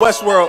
Westworld.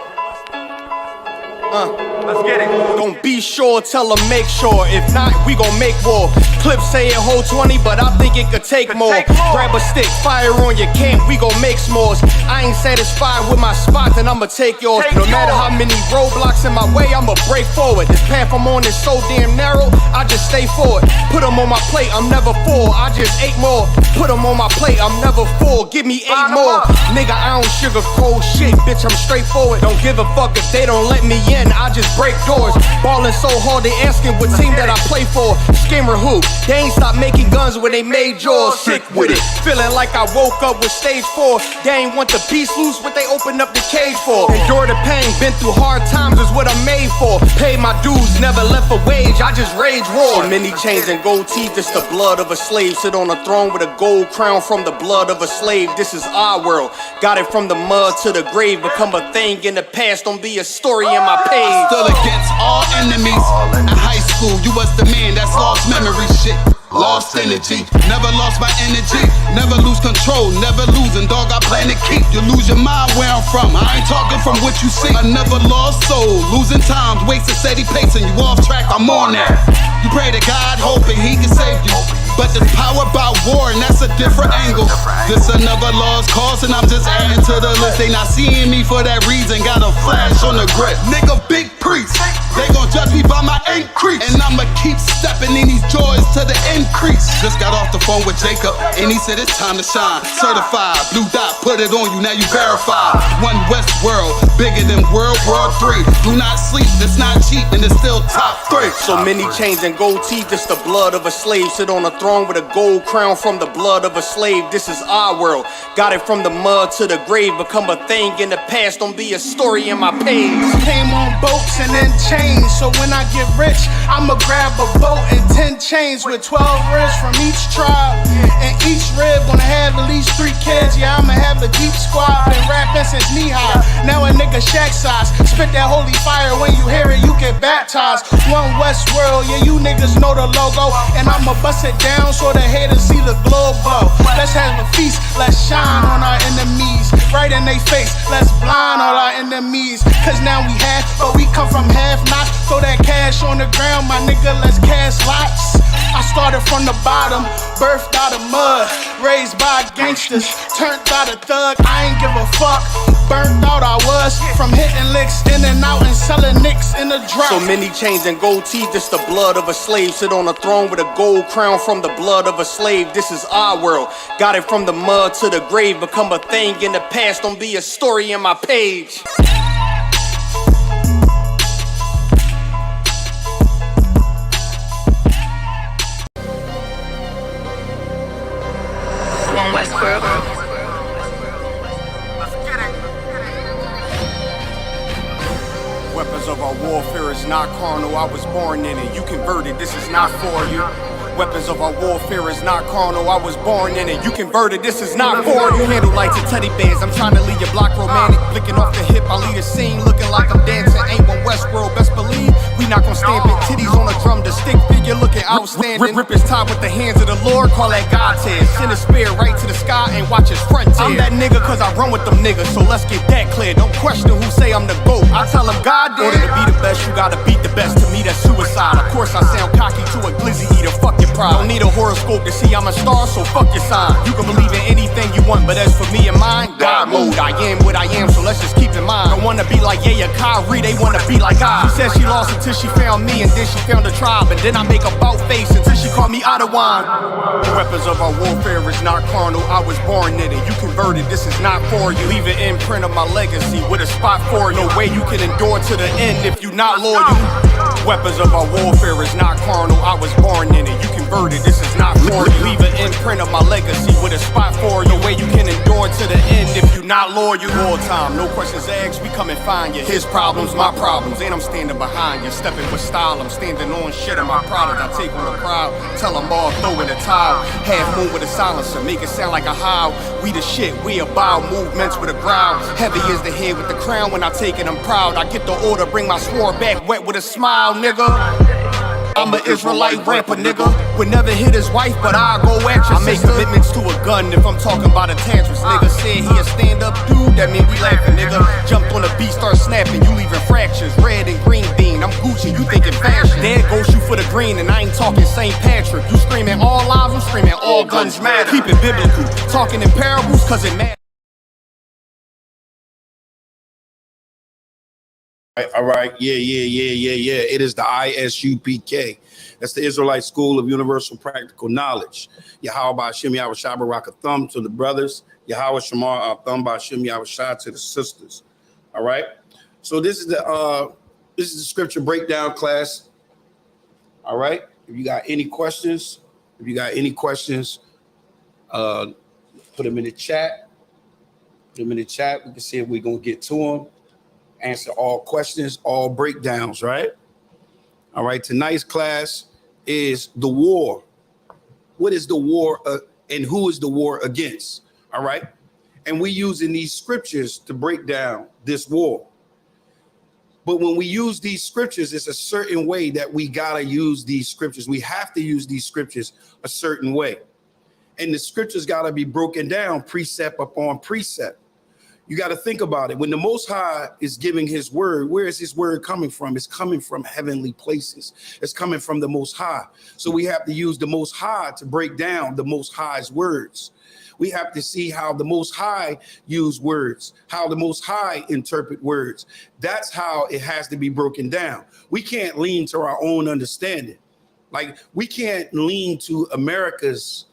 Let's get it. Don't be sure, tell them make sure. If not, we gon' make war. Clips say it hold 20, but I think it could take more. Grab a stick, fire on your camp, we gon' make s'mores. I ain't satisfied with my spot, then I'ma take yours. No matter how many roadblocks in my way, I'ma break forward. This path I'm on is so damn narrow, I just stay forward. Put them on my plate, I'm never full, I just ate more. Put them on my plate, I'm never full, give me 8 more. Nigga, I don't sugarcoat shit, bitch, I'm straightforward. Don't give a fuck if they don't let me in, I just break doors. Ballin' so hard, they asking what team that I play for. Scammer who? They ain't stopped making guns when they made yours. Sick with it, feeling like I woke up with stage 4. They ain't want the beast loose, what they opened up the cage for. Endure the pain, been through hard times is what I'm made for. Pay my dues, never left a wage, I just rage war. So many chains and gold teeth, it's the blood of a slave. Sit on a throne with a gold crown from the blood of a slave. This is our world, got it from the mud to the grave. Become a thing in the past, don't be a story in my page. Still against all enemies. In high school, you was the man that's lost memory shit. Lost energy, never lost my energy. Never lose control, never losing, dog, I plan to keep. You lose your mind where I'm from, I ain't talking from what you see. I never lost soul, losing times, wasting steady pacing. You off track, I'm on that. You pray to God, hoping he can save you. But there's power by war, and that's a different angle. This another lost cause, and I'm just adding to the list. They not seeing me for that reason, got a flash on the grip. Nigga, big priest, they gon' judge me by my increase. And I'ma keep stepping in these joys to the increase. Just got off the phone with Jacob, and he said it's time to shine. Certified, blue dot, put it on you, now you verified. One West world, bigger than World War III. Do not sleep, it's not cheap, and it's still top 3. So many chains and gold teeth, it's the blood of a slave. Sit on a throne with a gold crown from the blood of a slave. This is our world, got it from the mud to the grave. Become a thing in the past, don't be a story in my page. Came on boats and then chains, so when I get rich, I'ma grab a boat and 10 chains with 12 ribs from each tribe. And each rib gonna have at least 3 kids. Yeah, I'ma have a deep squad. Been rapping since knee high, now a nigga shack size. Spit that holy fire, when you hear it, you get baptized. One West world, yeah, you niggas know the logo. And I'ma bust it down so the haters see the glow glow. Let's have a feast, let's shine on our enemies. Right in they face, let's blind all our enemies. Cause now we half, but we come from half knots. Throw that cash on the ground, my nigga, let's cast lots. I started from the bottom, birthed out of mud, raised by gangsters, turned out a thug. I ain't give a fuck, burnt out I was, from hitting licks in and out and selling nicks in the drop. So many chains and gold teeth, it's the blood of a slave. Sit on a throne with a gold crown from the blood of a slave. This is our world, got it from the mud to the grave. Become a thing in the past, don't be a story in my page. Westworld. Weapons of our warfare is not carnal, I was born in it. You converted, this is not for you. Weapons of our warfare is not carnal, I was born in it. You converted, this is not for you. Handle lights and teddy bears, I'm trying to leave your block romantic. Flicking off the hip, I leave the scene looking like I'm dancing. Ain't one Westworld, best believe we not gon' stamp it. Titties on a drum, the stick figure looking outstanding. Rip his top with the hands of the Lord, call that God tears. Send a spear right to the sky and watch his front tear. I'm that nigga cause I run with them niggas, so let's get that clear. Don't question who say I'm the GOAT, I tell them God did. In order to be the best, you gotta beat the best. To me that's suicide, of course I sound cocky to a glizzy eater, fuck your pride. Don't need a horoscope to see I'm a star, so fuck your sign. You can believe in anything you want, but as for me and mine, God mode, I am what I am, so let's just keep in mind. Don't wanna be like yeah, Kyrie, they wanna be like I. She said she lost until she found me, and then she found a tribe, and then I make a bout face until she called me out of wine. The weapons of our warfare is not carnal, I was born in it. You converted, this is not for you. Leave an imprint of my legacy with a spot for you. No way you can endure to the end if you not loyal. Weapons of our warfare is not carnal, I was born in it. You converted, this is not for you. Leave an imprint of my legacy with a spot for you. No way you can endure to the end if you not loyal. All time, no questions asked, we come and find you. His problems, my problems, and I'm standing behind you. Stepping with style, I'm standing on shit of my product. I take on the crowd, tell them all, throw in the towel. Half moon with a silencer, make it sound like a howl. We the shit, we about movements with a growl. Heavy is the head with the crown, when I take it I'm proud. I get the order, bring my sword back wet with a smile, nigga. I'm an Israelite rapper, nigga. Would never hit his wife, but I'll go at you. I make commitments to a gun if I'm talking about a tantrums. Nigga said he a stand-up dude, that mean we laughing, nigga. Jumped on the beat, start snapping, you leaving fractures. Red and green bean, I'm Gucci, you thinking fashion. There goes you for the green, and I ain't talking St. Patrick. You screaming all lives, I'm screaming all guns matter. Keep it biblical, talking in parables, cause it matters. All right. Yeah. It is the ISUPK. That's the Israelite School of Universal Practical Knowledge. Yahweh Hashem Yahweh Shai Barak a thumb to the brothers. Yahweh Shamar a thumb by Hashem Yahweh Shai to the sisters. All right. So this is the scripture breakdown class. All right. If you got any questions, put them in the chat. Put them in the chat. We can see if we're gonna get to them. Answer all questions, all breakdowns, right? All right, tonight's class is the war. What is the war and who is the war against? All right, and we're using these scriptures to break down this war. But when we use these scriptures, it's a certain way that we gotta use these scriptures. We have to use these scriptures a certain way. And the scriptures gotta be broken down precept upon precept. You got to think about it. When the Most High is giving his word, where is his word coming from? It's coming from heavenly places. It's coming from the Most High. So we have to use the Most High to break down the Most High's words. We have to see how the Most High use words, how the Most High interpret words. That's how it has to be broken down. We can't lean to our own understanding. Like we can't lean to America's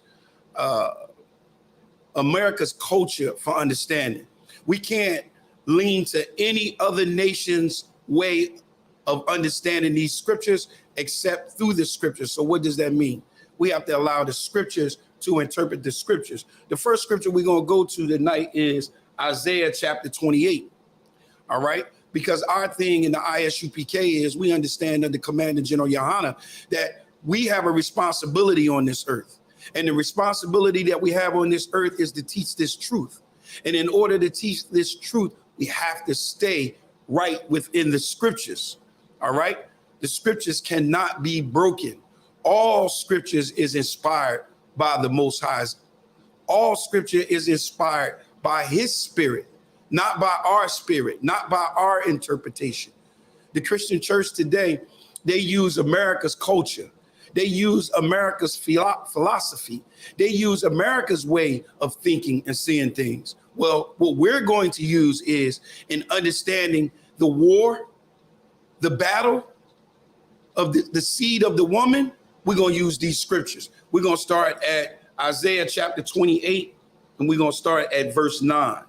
culture for understanding. We can't lean to any other nation's way of understanding these scriptures except through the scriptures. So what does that mean? We have to allow the scriptures to interpret the scriptures. The first scripture we're going to go to tonight is Isaiah chapter 28. All right. Because our thing in the ISUPK is we understand under Commander General Yohana that we have a responsibility on this earth. And the responsibility that we have on this earth is to teach this truth. And in order to teach this truth, we have to stay right within the scriptures. All right. The scriptures cannot be broken. All scriptures is inspired by the Most High. All scripture is inspired by his spirit, not by our spirit, not by our interpretation. The Christian church today, they use America's culture. They use America's philosophy. They use America's way of thinking and seeing things. Well, what we're going to use is in understanding the war, the battle of the seed of the woman. We're going to use these scriptures. We're going to start at Isaiah chapter 28, and we're going to start at verse 9.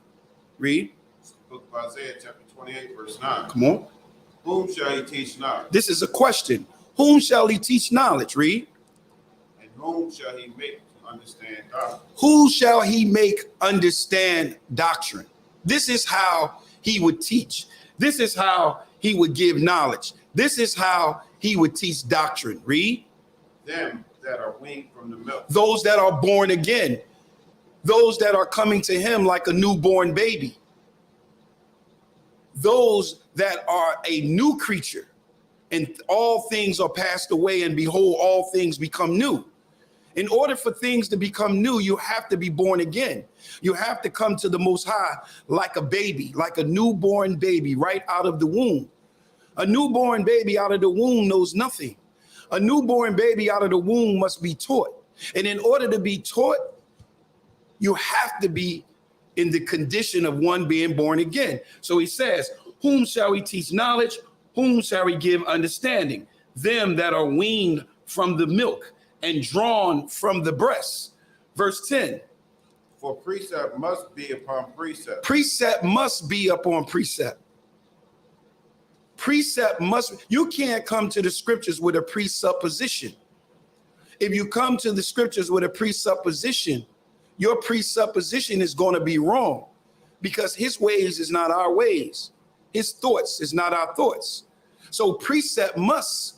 Read. Book of Isaiah chapter 28, verse 9. Come on. Whom shall he teach knowledge? This is a question. Whom shall he teach knowledge? Read. And whom shall he make to understand doctrine? Who shall he make understand doctrine? This is how he would teach. This is how he would give knowledge. This is how he would teach doctrine. Read. Them that are weaned from the milk. Those that are born again. Those that are coming to him like a newborn baby. Those that are a new creature. And all things are passed away, and behold, all things become new. In order for things to become new, you have to be born again. You have to come to the Most High like a baby, like a newborn baby right out of the womb. A newborn baby out of the womb knows nothing. A newborn baby out of the womb must be taught. And in order to be taught, you have to be in the condition of one being born again. So he says, whom shall we teach knowledge? Whom shall we give understanding? Them that are weaned from the milk and drawn from the breast. Verse 10. For precept must be upon precept. Precept must be upon precept. Precept must, you can't come to the scriptures with a presupposition. If you come to the scriptures with a presupposition, your presupposition is going to be wrong because his ways is not our ways. His thoughts is not our thoughts. So precept must,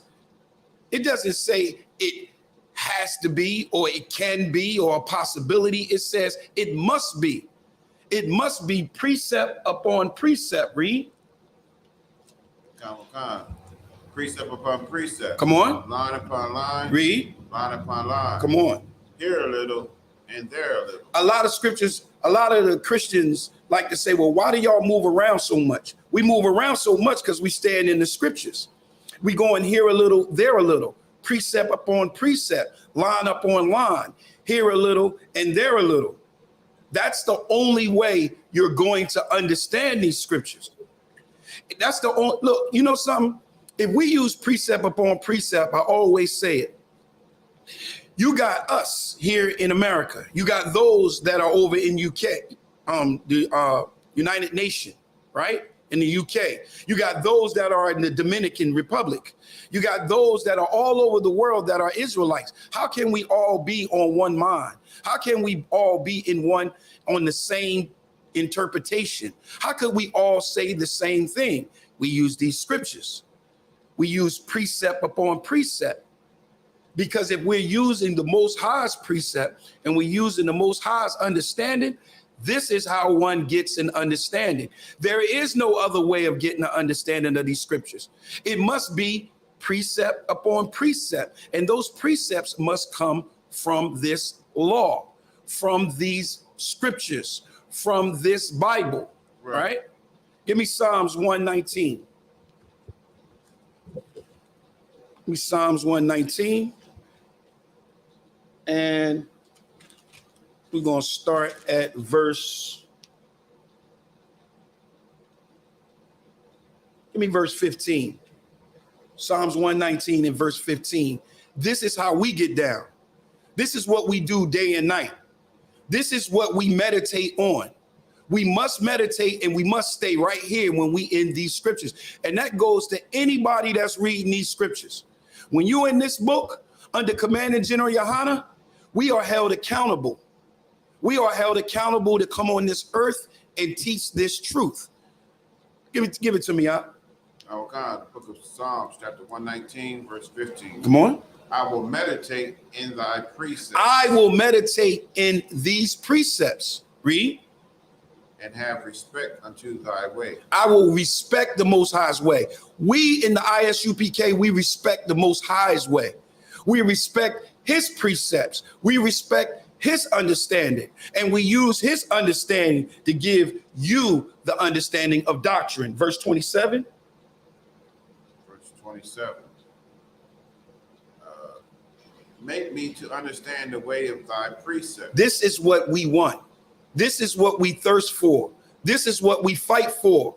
it doesn't say it has to be or it can be or a possibility. It says it must be. It must be precept upon precept. Read. Precept upon precept. Come on. Line upon line. Read. Line upon line. Come on. Here a little and there a little. A lot of scriptures, a lot of the Christians like to say, well, why do y'all move around so much? We move around so much because we stand in the scriptures. We go in here a little, there a little, precept upon precept, line upon line, here a little and there a little. That's the only way you're going to understand these scriptures. That's the only, look, you know something? If we use precept upon precept, I always say it. You got us here in America. You got those that are over in UK, the United Nations, right? In the UK. You got those that are in the Dominican Republic. You got those that are all over the world that are Israelites. How can we all be on one mind? How can we all be on the same interpretation? How could we all say the same thing? We use these scriptures. We use precept upon precept. Because if we're using the Most High's precept and we're using the Most High's understanding, this is how one gets an understanding. There is no other way of getting an understanding of these scriptures. It must be precept upon precept. And those precepts must come from this law, from these scriptures, from this Bible, right? Give me Psalms 119. Give me Psalms 119. And we're going to start at verse, give me verse 15. Psalms 119 and verse 15. This is how we get down. This is what we do day and night. This is what we meditate on. We must meditate and we must stay right here when we in these scriptures. And that goes to anybody that's reading these scriptures. When you're in this book under Commanding General Yohana, we are held accountable. We are held accountable to come on this earth and teach this truth. Give it to me, out. Our God, the book of Psalms, chapter 119, verse 15. Come on. I will meditate in thy precepts. I will meditate in these precepts. Read. And have respect unto thy way. I will respect the Most High's way. We in the ISUPK, we respect the Most High's way. We respect his precepts. We respect his understanding. And we use his understanding to give you the understanding of doctrine. Verse 27. Verse 27. Make me to understand the way of thy precepts. This is what we want. This is what we thirst for. This is what we fight for.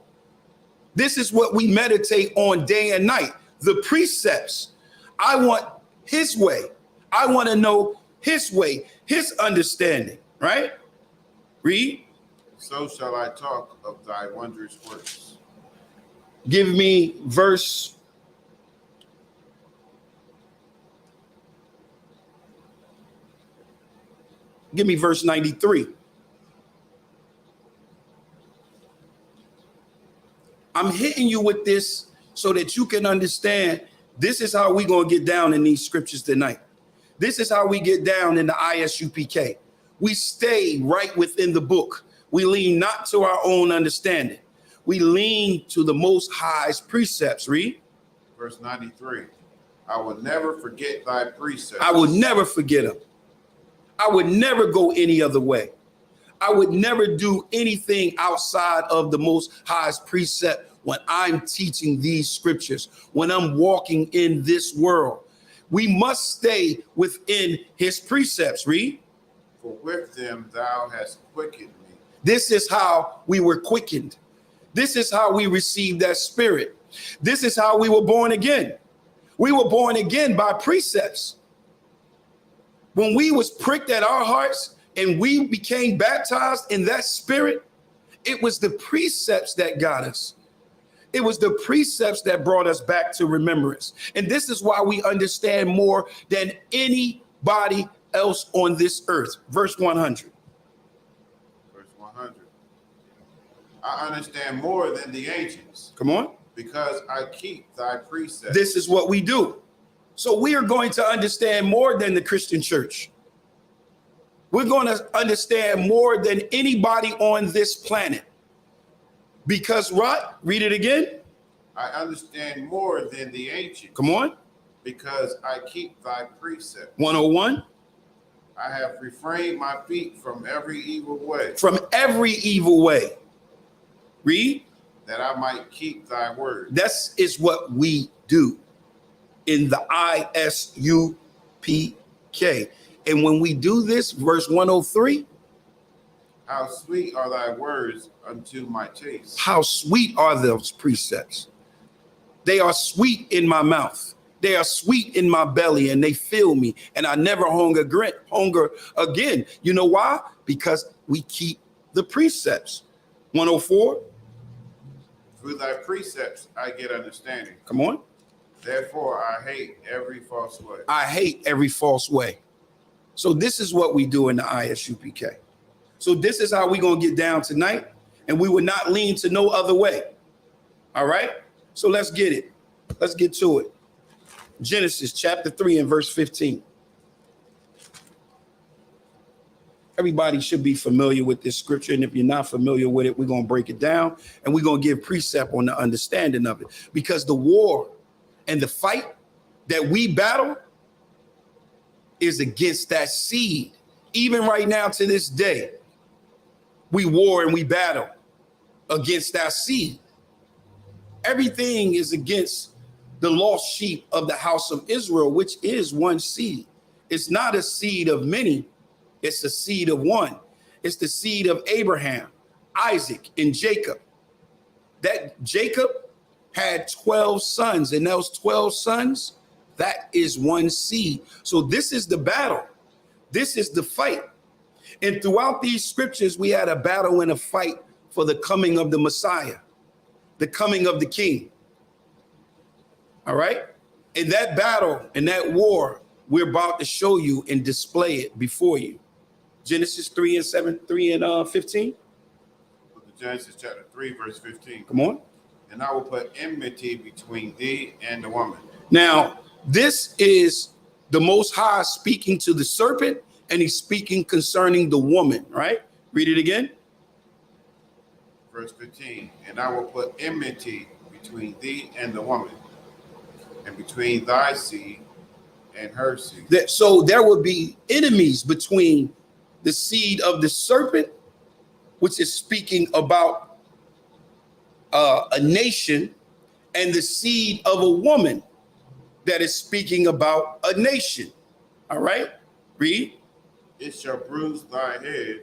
This is what we meditate on day and night. The precepts. I want his way. I want to know his way, his understanding, right? Read. So shall I talk of thy wondrous works. Give me verse. Give me verse 93. I'm hitting you with this so that you can understand this is how we're going to get down in these scriptures tonight. This is how we get down in the ISUPK. We stay right within the book. We lean not to our own understanding. We lean to the Most High's precepts. Read. Verse 93. I will never forget thy precepts. I will never forget them. I would never go any other way. I would never do anything outside of the Most High's precept when I'm teaching these scriptures, when I'm walking in this world. We must stay within his precepts. Read. For with them thou hast quickened me. This is how we were quickened. This is how we received that spirit. This is how we were born again. We were born again by precepts. When we was pricked at our hearts and we became baptized in that spirit, it was the precepts that got us. It was the precepts that brought us back to remembrance. And this is why we understand more than anybody else on this earth. Verse 100. Verse 100. I understand more than the ancients. Come on. Because I keep thy precepts. This is what we do. So we are going to understand more than the Christian church. We're going to understand more than anybody on this planet. Because what? Read it again. I understand more than the ancients. Come on. Because I keep thy precepts. 101. I have refrained my feet from every evil way. From every evil way. Read. That I might keep thy word. That is what we do in the ISUPK. And when we do this, verse 103. How sweet are thy words unto my taste. How sweet are those precepts. They are sweet in my mouth. They are sweet in my belly, and they fill me, and I never hunger again. You know why? Because we keep the precepts. 104. Through thy precepts I get understanding. Come on. Therefore I hate every false way. I hate every false way. So this is what we do in the ISUPK. So this is how we're going to get down tonight, and we will not lean to no other way. All right? So let's get it. Let's get to it. Genesis chapter 3 and verse 15. Everybody should be familiar with this scripture. And if you're not familiar with it, we're going to break it down and we're going to give precept on the understanding of it. Because the war and the fight that we battle is against that seed. Even right now to this day, we war and we battle against that seed. Everything is against the lost sheep of the house of Israel, which is one seed. It's not a seed of many. It's a seed of one. It's the seed of Abraham, Isaac, and Jacob. That Jacob had 12 sons, and those 12 sons, that is one seed. So this is the battle. This is the fight. And throughout these scriptures, we had a battle and a fight for the coming of the Messiah, the coming of the King. All right. In that battle, in that war, we're about to show you and display it before you. Genesis 3 and 15. Genesis chapter 3, verse 15. Come on. And I will put enmity between thee and the woman. Now, this is the Most High speaking to the serpent, and he's speaking concerning the woman, right? Read it again. Verse 15. And I will put enmity between thee and the woman, and between thy seed and her seed. So there will be enemies between the seed of the serpent, which is speaking about a nation, and the seed of a woman that is speaking about a nation. All right, read. It shall bruise thy head,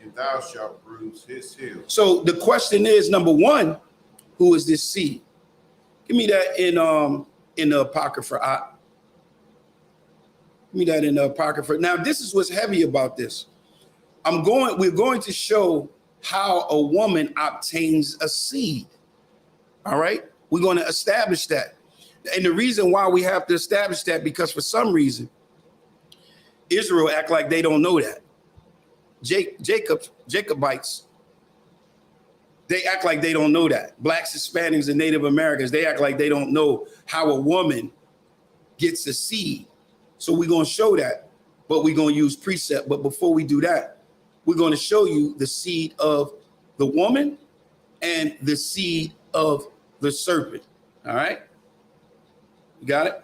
and thou shalt bruise his heel. So the question is, number one, who is this seed? Give me that in the Apocrypha. Give me that in the Apocrypha. Now, this is what's heavy about this. We're going to show how a woman obtains a seed. All right. We're going to establish that. And the reason why we have to establish that, because for some reason, Israel act like they don't know that. Jacobites, they act like they don't know that. Blacks, Hispanics, and Native Americans, they act like they don't know how a woman gets a seed. So we're going to show that, but we're going to use precept. But before we do that, we're going to show you the seed of the woman and the seed of the serpent. All right? You got it?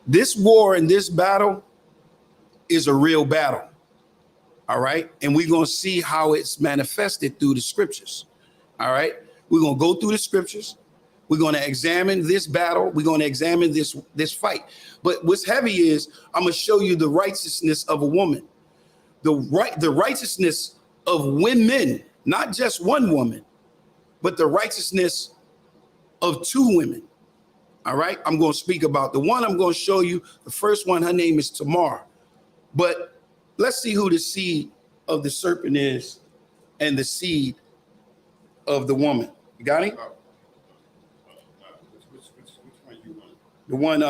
This war and this battle is a real battle. All right? And we're going to see how it's manifested through the scriptures. All right? We're going to go through the scriptures. We're going to examine this battle. We're going to examine this fight. But what's heavy is I'm going to show you the righteousness of a woman, the righteousness of women, not just one woman, but the righteousness of two women. All right. I'm going to speak about the one I'm going to show you. The first one, her name is Tamar. But let's see who the seed of the serpent is and the seed of the woman. You got it? Which one you want? The one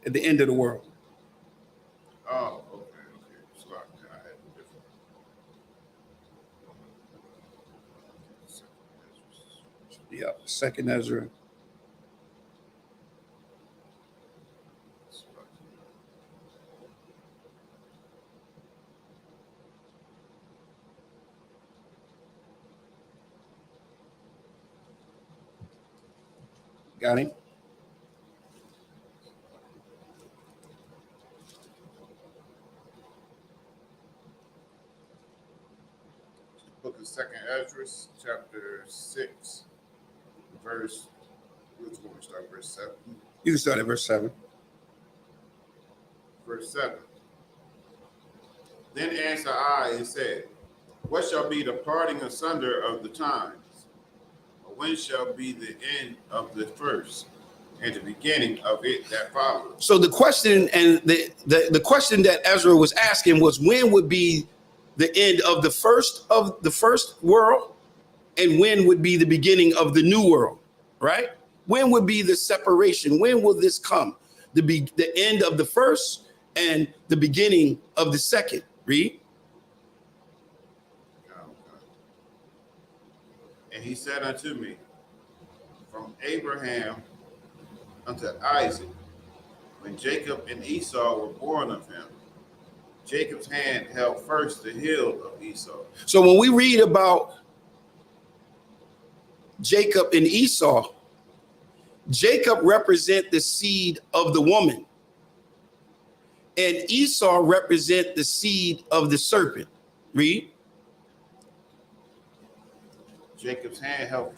at the end of the world. Oh, okay. So I had a different. Yeah, second Ezra. Got him? Book of Second Ezra, chapter 6, verse. Which one we start? Verse 7. You can start at verse 7. Verse 7. Then answered I and said, what shall be the parting asunder of the times? Or when shall be the end of the first, and the beginning of it that follows? So the question and the question that Ezra was asking was, when would be the end of the first world, and when would be the beginning of the new world, right? When would be the separation? When will this come? The end of the first and the beginning of the second. Read. And he said unto me, from Abraham unto Isaac, when Jacob and Esau were born of him, Jacob's hand held first the heel of Esau. So when we read about Jacob and Esau, Jacob represent the seed of the woman, and Esau represent the seed of the serpent. Read. Jacob's hand held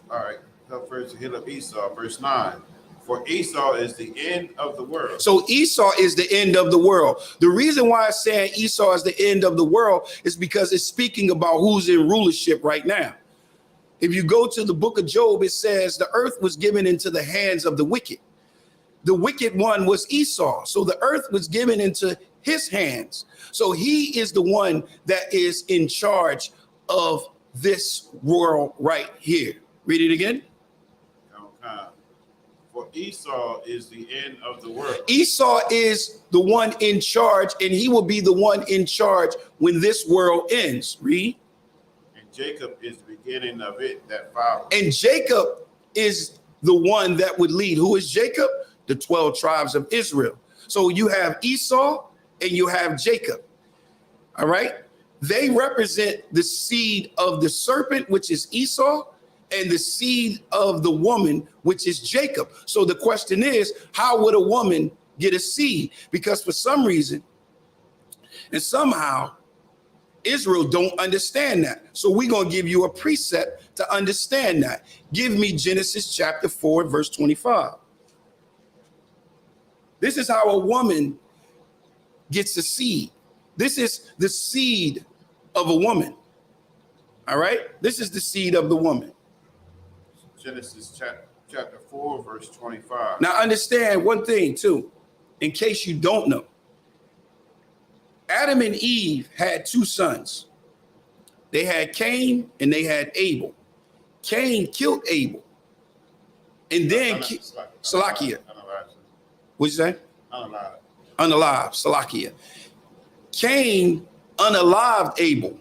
first the heel of Esau. Verse 9. For Esau is the end of the world. So Esau is the end of the world. The reason why it's saying Esau is the end of the world is because it's speaking about who's in rulership right now. If you go to the book of Job, it says the earth was given into the hands of the wicked. The wicked one was Esau. So the earth was given into his hands. So he is the one that is in charge of this world right here. Read it again. For Esau is the end of the world. Esau is the one in charge, and he will be the one in charge when this world ends. Read. And Jacob is the beginning of it that follows. And Jacob is the one that would lead. Who is Jacob? The 12 tribes of Israel. So you have Esau and you have Jacob. All right. They represent the seed of the serpent, which is Esau, and the seed of the woman, which is Jacob. So the question is, how would a woman get a seed? Because for some reason and somehow Israel don't understand that. So we're going to give you a precept to understand that. Give me Genesis chapter 4, verse 25. This is how a woman gets a seed. This is the seed of a woman. All right. This is the seed of the woman. Genesis chapter 4, verse 25. Now understand one thing too, in case you don't know. Adam and Eve had two sons. They had Cain and they had Abel. Cain killed Abel. And then Salakia. What'd you say? Unalive. Salakia. Cain unalived Abel.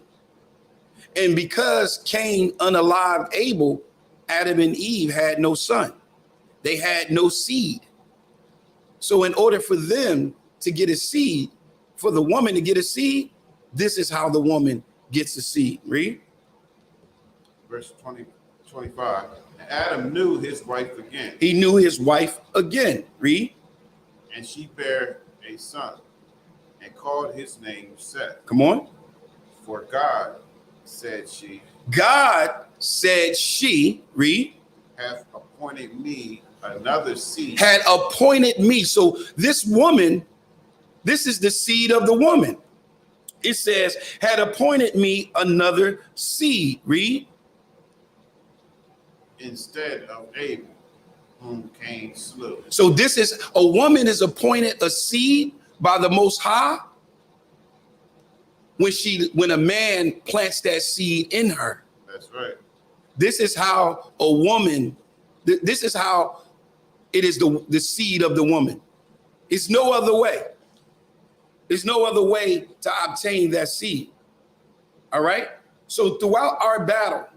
And because Cain unalived Abel, Adam and Eve had no son. They had no seed. So in order for them to get a seed, for the woman to get a seed, this is how the woman gets a seed. Read. Verse 25. Adam knew his wife again. He knew his wife again. Read. And she bare a son and called his name Seth. Come on. For God, said she. God said she, read. Hath appointed me another seed. Had appointed me. So this woman, this is the seed of the woman. It says, had appointed me another seed. Read. Instead of Abel, whom Cain slew. So this is, a woman is appointed a seed by the Most High when a man plants that seed in her. That's right. This is how a woman, this is how it is the seed of the woman. It's no other way. There's no other way to obtain that seed. All right. So throughout our battle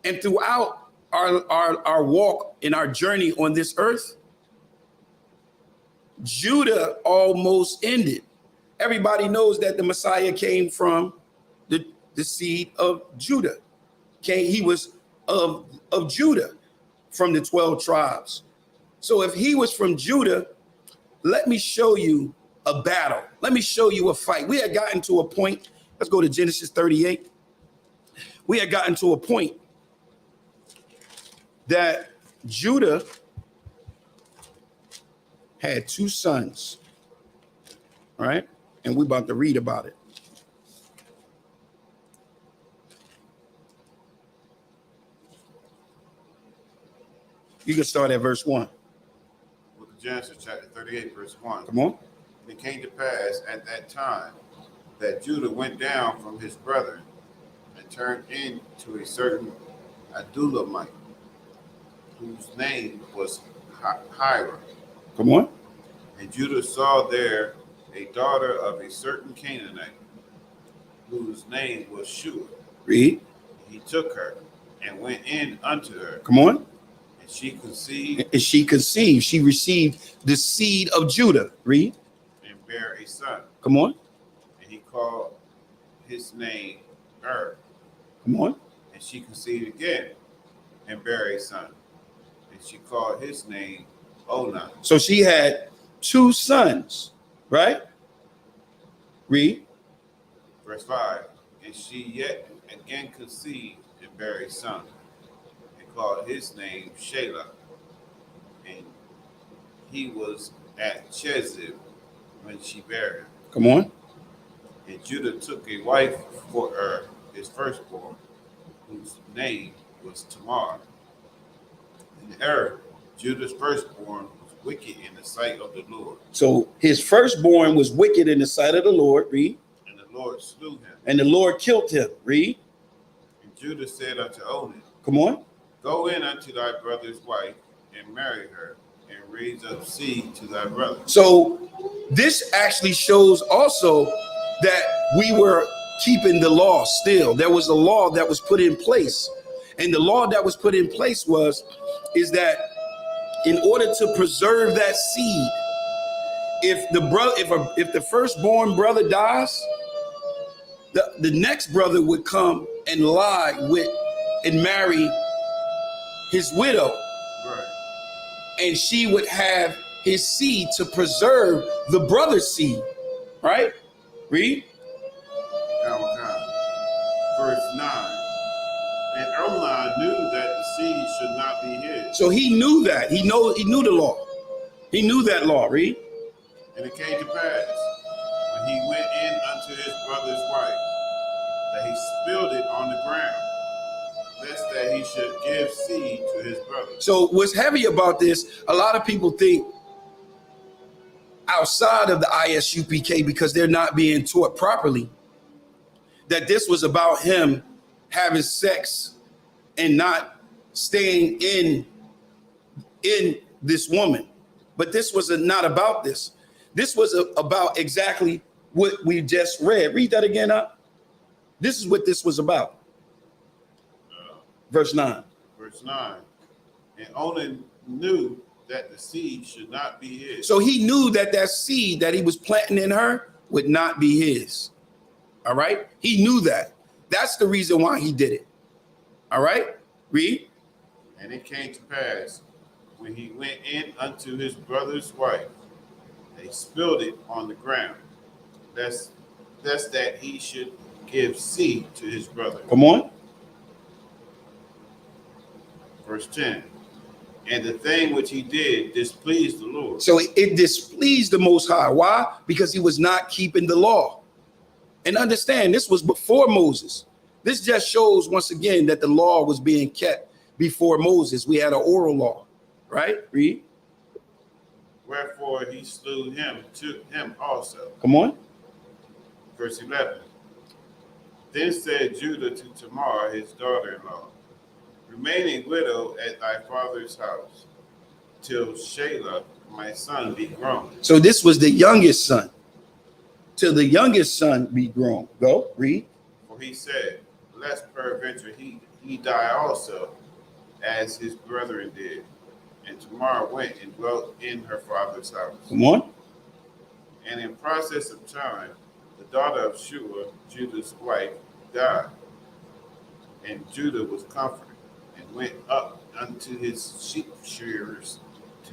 and throughout our walk in our journey on this earth, Judah almost ended. Everybody knows that the Messiah came from the seed of Judah. He was of Judah from the 12 tribes. So if he was from Judah, let me show you a battle. Let me show you a fight. We had gotten to a point. Let's go to Genesis 38. We had gotten to a point that Judah had two sons. All right. And we're about to read about it. You can start at verse 1. Book of Genesis, chapter 38, verse 1. Come on. It came to pass at that time that Judah went down from his brethren and turned into a certain Adulamite, whose name was Hira. Come on. And Judah saw there a daughter of a certain Canaanite, whose name was Shua. Read. He took her and went in unto her. Come on. And she conceived And she conceived. She received the seed of Judah. Read. and bare a son. Come on. And he called his name Come on. And she conceived again and bare a son. And she called his name Onan. So she had two sons, right? Read. Verse 5. And she yet again conceived and bare a son, and called his name Shelah. And he was at Chezib when she bare him. Come on. And Judah took a wife for his firstborn, whose name was Tamar. And Judah's firstborn, was wicked in the sight of the Lord. So his firstborn was wicked in the sight of the Lord. Read. And the Lord slew him. And the Lord killed him. Read. And Judah said unto Onan, Come on. Go in unto thy brother's wife, and marry her, and raise up seed to thy brother. So this actually shows also that we were keeping the law still. There was a law that was put in place. And the law that was put in place is that in order to preserve that seed, if the firstborn brother dies, the next brother would come and lie with and marry his widow. Right. And she would have his seed to preserve the brother's seed. Right? Read. Verse 9. And Onan knew that the seed should not be his. So he knew that. He knew the law. He knew that law. Read. And it came to pass, when he went in unto his brother's wife, that he spilled it on the ground, lest that he should give seed to his brother. So what's heavy about this, a lot of people think outside of the ISUPK, because they're not being taught properly, that this was about him having sex and not staying in this woman. But this was not about this. This was about exactly what we just read. Read that again up. This is what this was about. Verse 9. Verse 9. And Onan knew that the seed should not be his. So he knew that seed that he was planting in her would not be his. All right. He knew that. That's the reason why he did it. All right. Read. And it came to pass, when he went in unto his brother's wife, they spilled it on the ground, lest that he should give seed to his brother. Come on. Verse 10. And the thing which he did displeased the Lord. So it displeased the Most High. Why? Because he was not keeping the law. And understand, this was before Moses. This just shows once again that the law was being kept before Moses. We had an oral law, right? Read. Wherefore he slew him to him also. Come on. Verse 11. Then said Judah to Tamar, his daughter-in-law, remain a widow at thy father's house, till Shelah, my son, be grown. So this was the youngest son. Till the youngest son be grown. Go, read. For he said, lest peradventure he die also, as his brethren did. And Tamar went and dwelt in her father's house. Come on. And in process of time, the daughter of Shua, Judah's wife, died. And Judah was comforted, and went up unto his sheep shearers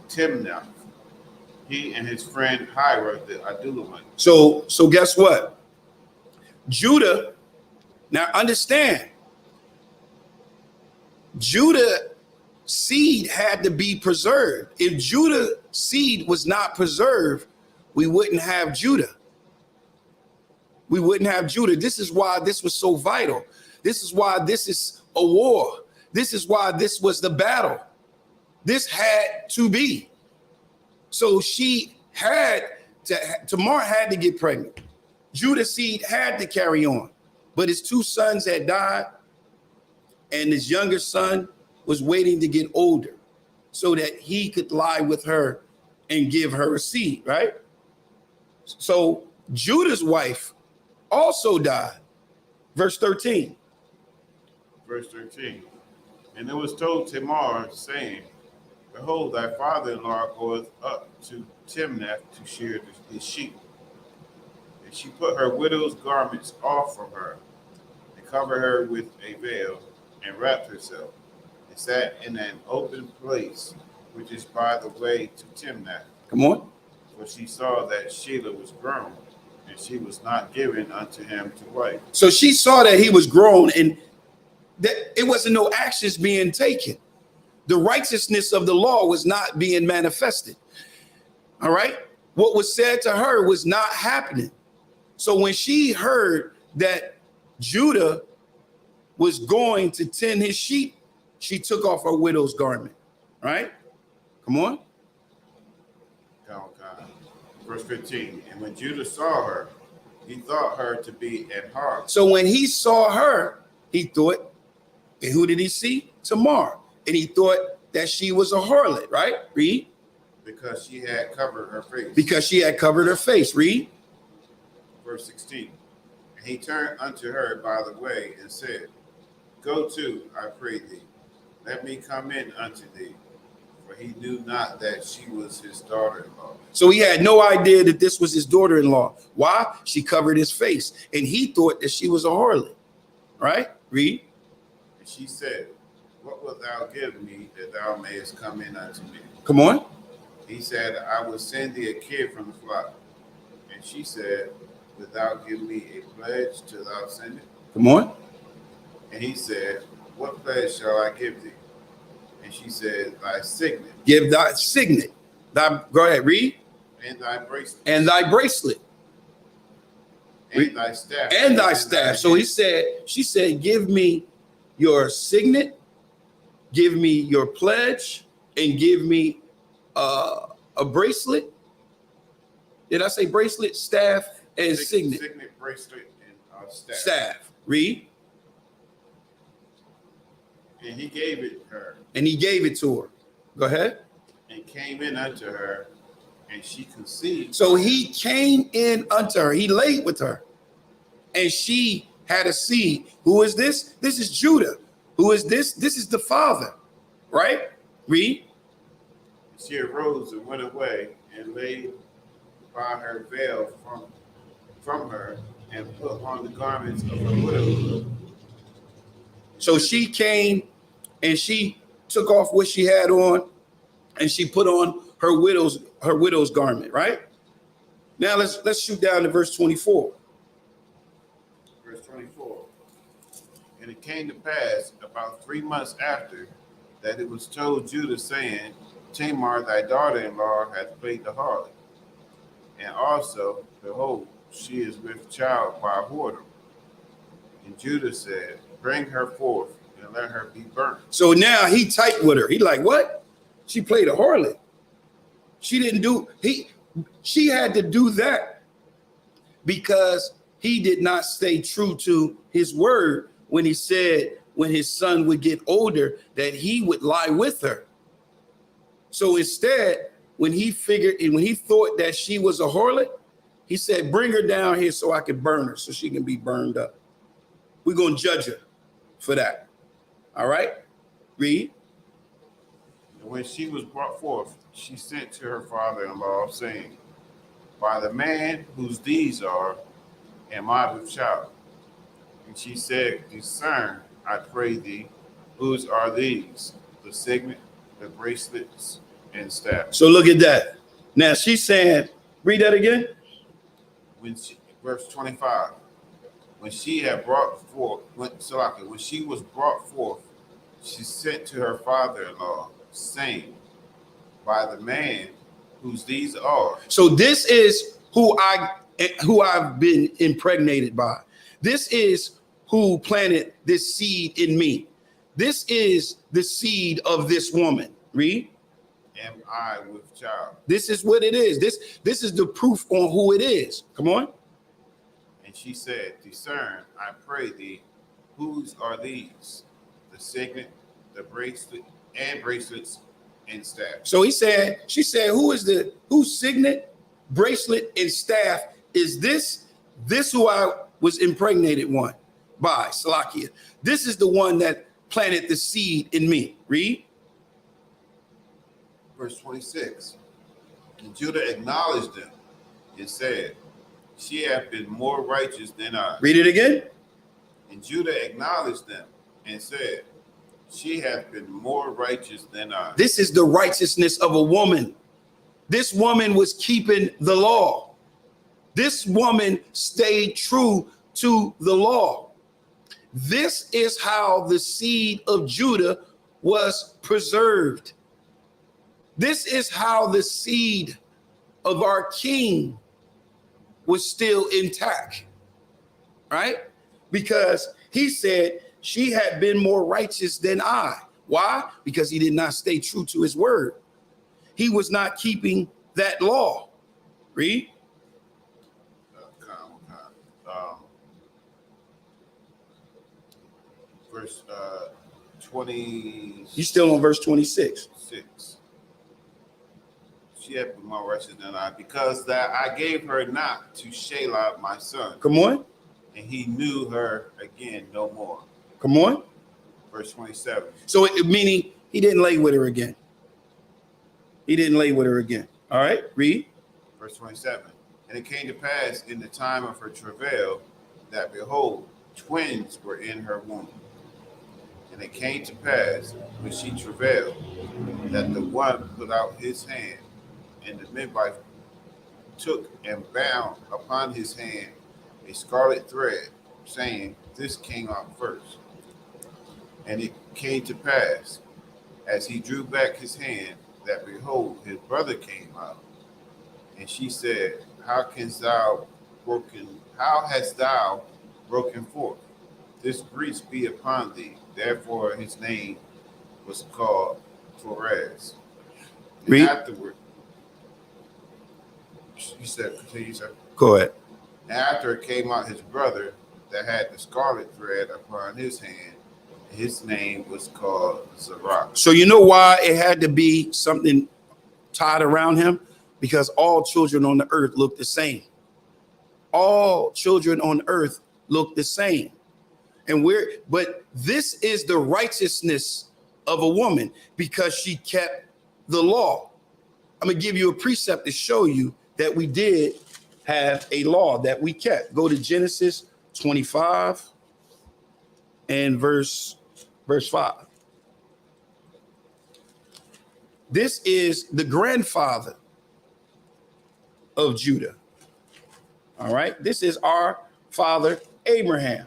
to Timnath, he and his friend Hira the Adulamite. So guess what? Judah, now understand, Judah seed had to be preserved. If Judah seed was not preserved, we wouldn't have Judah. We wouldn't have Judah. This is why this was so vital. This is why this is a war. This is why this was the battle. This had to be. So she had to, Tamar had to get pregnant. Judah's seed had to carry on. But his two sons had died, and his younger son was waiting to get older so that he could lie with her and give her a seed, right? So Judah's wife also died. Verse 13. Verse 13. And it was told Tamar, saying, Behold, thy father-in-law goeth up to Timnath to shear his sheep. And she put her widow's garments off from her, and covered her with a veil, and wrapped herself, and sat in an open place, which is by the way to Timnath. Come on. For she saw that Shelah was grown, and she was not given unto him to wife. So she saw that he was grown, and that it wasn't no actions being taken. The righteousness of the law was not being manifested. All right. What was said to her was not happening. So when she heard that Judah was going to tend his sheep, she took off her widow's garment. Right? Come on. Verse 15. And when Judah saw her, he thought her to be an harlot. So when he saw her, he thought, and who did he see? Tamar. And he thought that she was a harlot, right? Read. Because she had covered her face. Because she had covered her face. Read. Verse 16. And he turned unto her by the way and said, Go to, I pray thee, let me come in unto thee. For he knew not that she was his daughter-in-law. So he had no idea that this was his daughter-in-law. Why? She covered his face. And he thought that she was a harlot. Right? Read. And she said, What wilt thou give me that thou mayest come in unto me? Come on. He said, I will send thee a kid from the flock. And she said, Wilt thou give me a pledge till thou send it? Come on. And he said, What pledge shall I give thee? And she said, Thy signet. Give thy signet. Go ahead, read. And thy bracelet. And thy bracelet. And thy staff. And thy staff. So she said, give me your signet, give me your pledge, and give me a bracelet. Did I say bracelet, staff, and signet? Signet, bracelet, and staff. Staff. Read. And he gave it her. And he gave it to her. Go ahead. And came in unto her, and she conceived. So he came in unto her. He laid with her. And she had a seed. Who is this? This is Judah. Who is this? This is the father. Right? Read. She arose and went away and laid by her veil from her and put on the garments of her widow. So she came and she took off what she had on and she put on her widow's garment, right? Now let's shoot down to verse 24. Verse 24. And it came to pass about 3 months after that it was told Judah, saying, Tamar, thy daughter-in-law, hath played the harlot. And also, behold, she is with child by whoredom. And Judah said, Bring her forth and let her be burnt. So now he tight with her. He like, what? She played a harlot. She had to do that because he did not stay true to his word when he said when his son would get older that he would lie with her. So instead, when he thought that she was a harlot, he said, bring her down here so I can burn her so she can be burned up. We're going to judge her for that. All right? Read. And when she was brought forth, she sent to her father-in-law, saying, By the man whose deeds are, am I with child? And she said, Discern, I pray thee, whose are these? The signet, the bracelets, and staff. So look at that. Now she's saying, read that again. Verse 25. When she had brought forth, when she was brought forth, she sent to her father-in-law, saying, by the man whose these are. So this is who I've been impregnated by. This is who planted this seed in me. This is the seed of this woman. Read. Am I with child? This is what it is. This is the proof on who it is. Come on. And she said, discern, I pray thee, whose are these? The signet, the bracelet, and bracelets, and staff. So she said, whose signet, bracelet, and staff is this? This who I was impregnated by Salakia. This is the one that planted the seed in me. Read. Verse 26. And Judah acknowledged them and said, she hath been more righteous than I. Read it again. And Judah acknowledged them and said, she hath been more righteous than I. This is the righteousness of a woman. This woman was keeping the law. This woman stayed true to the law. This is how the seed of Judah was preserved. This is how the seed of our king was still intact, right? Because he said she had been more righteous than I. Why? Because he did not stay true to his word. He was not keeping that law. Read. Verse 20. You still on verse 26. 6. She had been more righteous than I, because that I gave her not to Shelah my son. Come on. And he knew her again no more. Come on. Verse 27. So meaning he didn't lay with her again. He didn't lay with her again. All right, read. Verse 27. And it came to pass in the time of her travail that, behold, twins were in her womb. And it came to pass when she travailed that the one put out his hand, and the midwife took and bound upon his hand a scarlet thread, saying, this came out first. And it came to pass, as he drew back his hand, that behold, his brother came out. And she said, how hast thou broken forth? This grease be upon thee. Therefore his name was called Perez. Read. Afterward, you said, continue, sir. Go ahead. After it came out his brother that had the scarlet thread upon his hand, his name was called Zerach. So you know why it had to be something tied around him? Because all children on the earth look the same. All children on earth look the same. But this is the righteousness of a woman, because she kept the law. I'm gonna give you a precept to show you that we did have a law that we kept. Go to Genesis 25 and verse 5. This is the grandfather of Judah. All right, this is our father Abraham.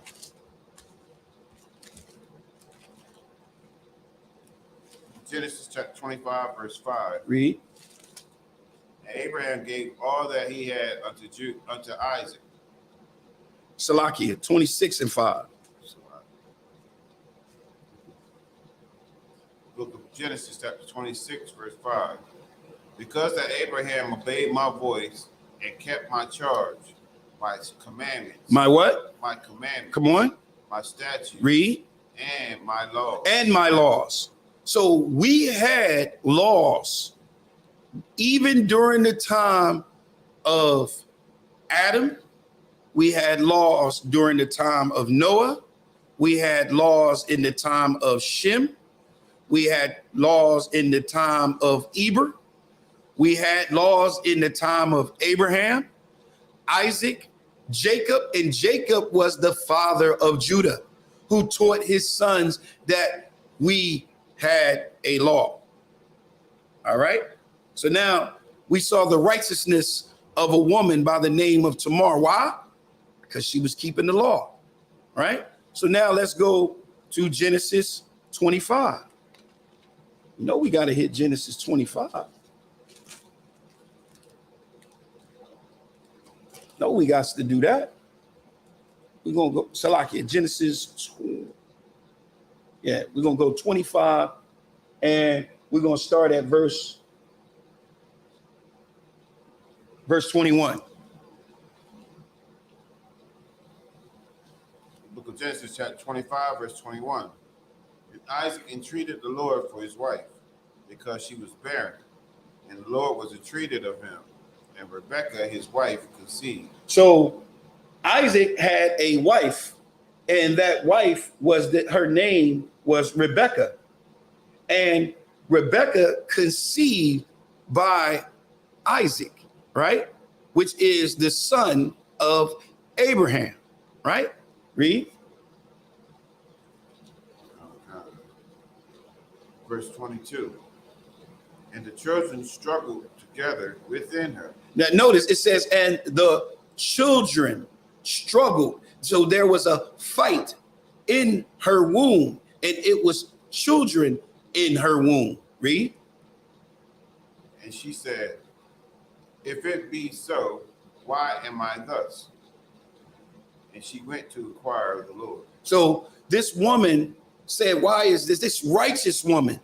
Genesis chapter 25, verse 5. Read. And Abraham gave all that he had unto Isaac. Salakia 26 and 5. Book of Genesis chapter 26, verse 5. Because that Abraham obeyed my voice and kept my charge, my commandments. My what? My commandments. Come on. My statutes. Read. And my laws. And my laws. So we had laws even during the time of Adam. We had laws during the time of Noah. We had laws in the time of Shem. We had laws in the time of Eber. We had laws in the time of Abraham, Isaac, Jacob, and Jacob was the father of Judah, who taught his sons that we had a law. All right. So now we saw the righteousness of a woman by the name of Tamar. Why? Because she was keeping the law. All right. So now let's go to Genesis 25. You know, we got to hit Genesis 25. No, we got to do that. We're going to go, Salakia, Genesis. Yeah, we're going to go 25 and we're going to start at verse 21. Book of Genesis, chapter 25, verse 21. And Isaac entreated the Lord for his wife, because she was barren, and the Lord was entreated of him, and Rebekah, his wife, conceived. So Isaac had a wife, and that wife was that her name was Rebekah. And Rebekah conceived by Isaac, right? Which is the son of Abraham, right? Read. Verse 22. And the children struggled together within her. Now notice it says, and the children struggled. So there was a fight in her womb, and it was children in her womb. Read. And she said, if it be so, why am I thus? And she went to inquire of the Lord. So this woman said, why is this righteous woman?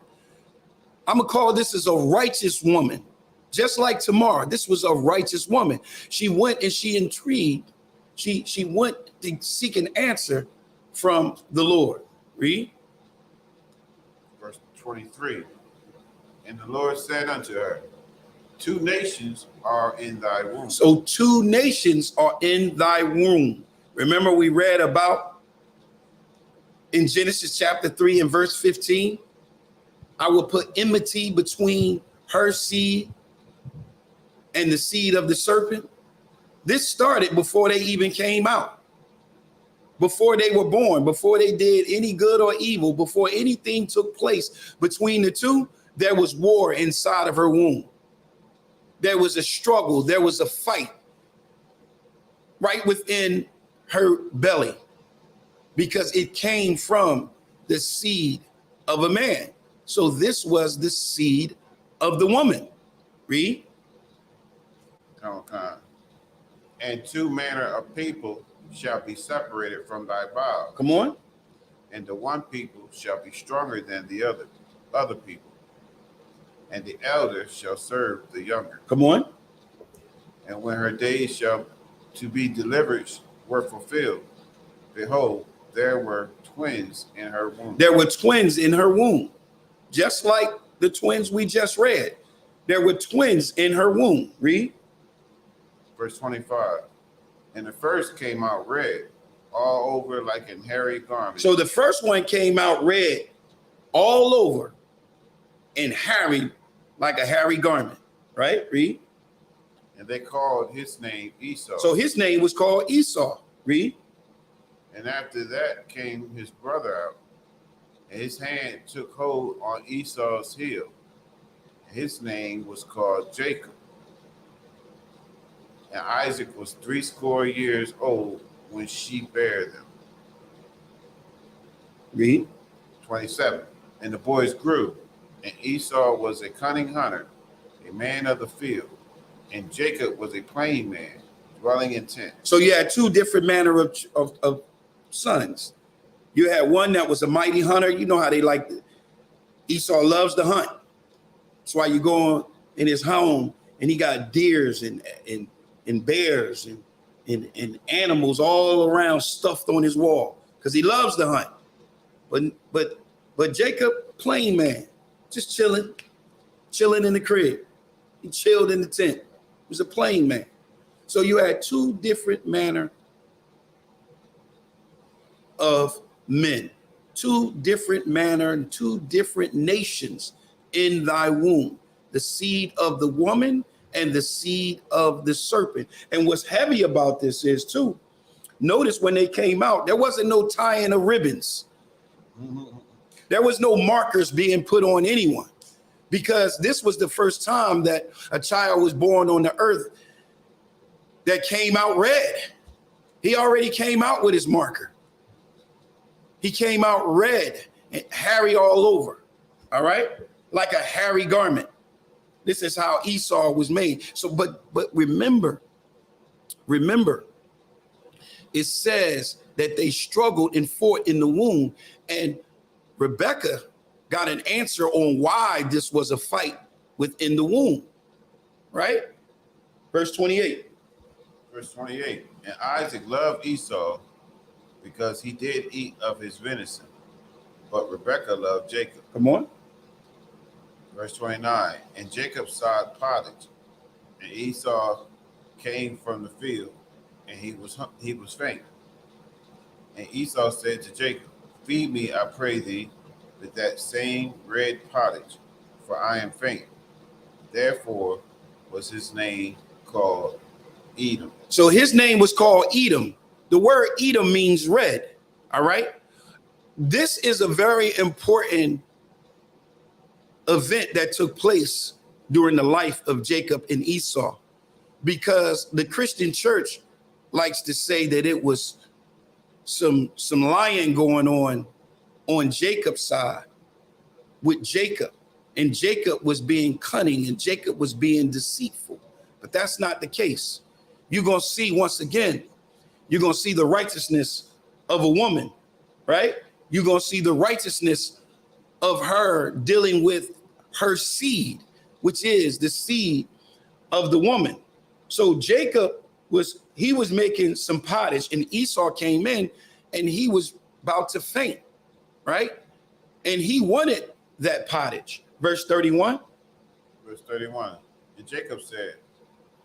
I'm gonna call this as a righteous woman. Just like Tamar, this was a righteous woman. She went and she intrigued. She went to seek an answer from the Lord. Read. Verse 23. And the Lord said unto her, 2 nations are in thy womb. So 2 nations are in thy womb. Remember we read about in Genesis chapter 3 and verse 15, I will put enmity between her seed and the seed of the serpent. This started before they even came out, before they were born, before they did any good or evil, before anything took place between the two, there was war inside of her womb. There was a struggle. There was a fight right within her belly because it came from the seed of a man. So this was the seed of the woman. Read. Okay. And 2 manner of people shall be separated from thy bowels. Come on. And the one people shall be stronger than the other people. And the elder shall serve the younger. Come on. And when her days shall to be delivered were fulfilled, behold, there were twins in her womb. There were twins in her womb. Just like the twins we just read. There were twins in her womb. Read. Verse 25. And the first came out red, all over like an hairy garment. So the first one came out red, all over, and hairy, like a hairy garment. Right? Read. And they called his name Esau. So his name was called Esau. Read. And after that came his brother out, and his hand took hold on Esau's heel. His name was called Jacob. And Isaac was 80 years old when she bare them. Read. 27. And the boys grew, and Esau was a cunning hunter, a man of the field, and Jacob was a plain man, dwelling in tents. So you had 2 different manner of sons. You had one that was a mighty hunter. You know how they like it. Esau loves to hunt. That's why you go in his home and he got deers and bears and animals all around stuffed on his wall because he loves to hunt. But Jacob, plain man, just chilling in the crib. He chilled in the tent. He was a plain man. So you had 2 different manner of men, 2 different manner and 2 different nations in thy womb, the seed of the woman and the seed of the serpent. And what's heavy about this is too, notice when they came out, there wasn't no tying of ribbons. There was no markers being put on anyone. because this was the first time that a child was born on the earth that came out red. He already came out with his marker. He came out red and hairy all over, all right? Like a hairy garment. This is how Esau was made. So, but remember, it says that they struggled and fought in the womb, and Rebekah got an answer on why this was a fight within the womb, right? Verse 28. Verse 28. And Isaac loved Esau because he did eat of his venison, but Rebekah loved Jacob. Come on. Verse 29. And Jacob sowed pottage, and Esau came from the field, and he was faint. And Esau said to Jacob, feed me, I pray thee, with that same red pottage, for I am faint. Therefore was his name called Edom. So his name was called Edom. The word Edom means red, all right? This is a very important event that took place during the life of Jacob and Esau, because the Christian church likes to say that it was some lying going on Jacob's side with Jacob, and Jacob was being cunning and Jacob was being deceitful, but that's not the case. You're going to see, once again, you're going to see the righteousness of a woman, right? You're going to see the righteousness of her dealing with her seed, which is the seed of the woman. So Jacob was making some pottage, and Esau came in and he was about to faint, right? And he wanted that pottage. Verse 31. Verse 31. And Jacob said,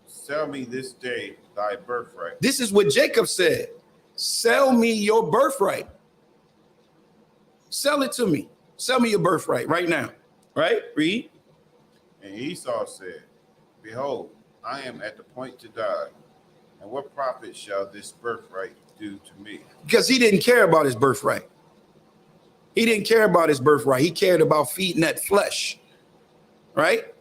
sell me this day thy birthright. This is what Jacob said. Sell me your birthright. Sell it to me. Sell me your birthright right now. Right? Read. And Esau said, behold, I am at the point to die. And what profit shall this birthright do to me? Because he didn't care about his birthright. He didn't care about his birthright. He cared about feeding that flesh. Right?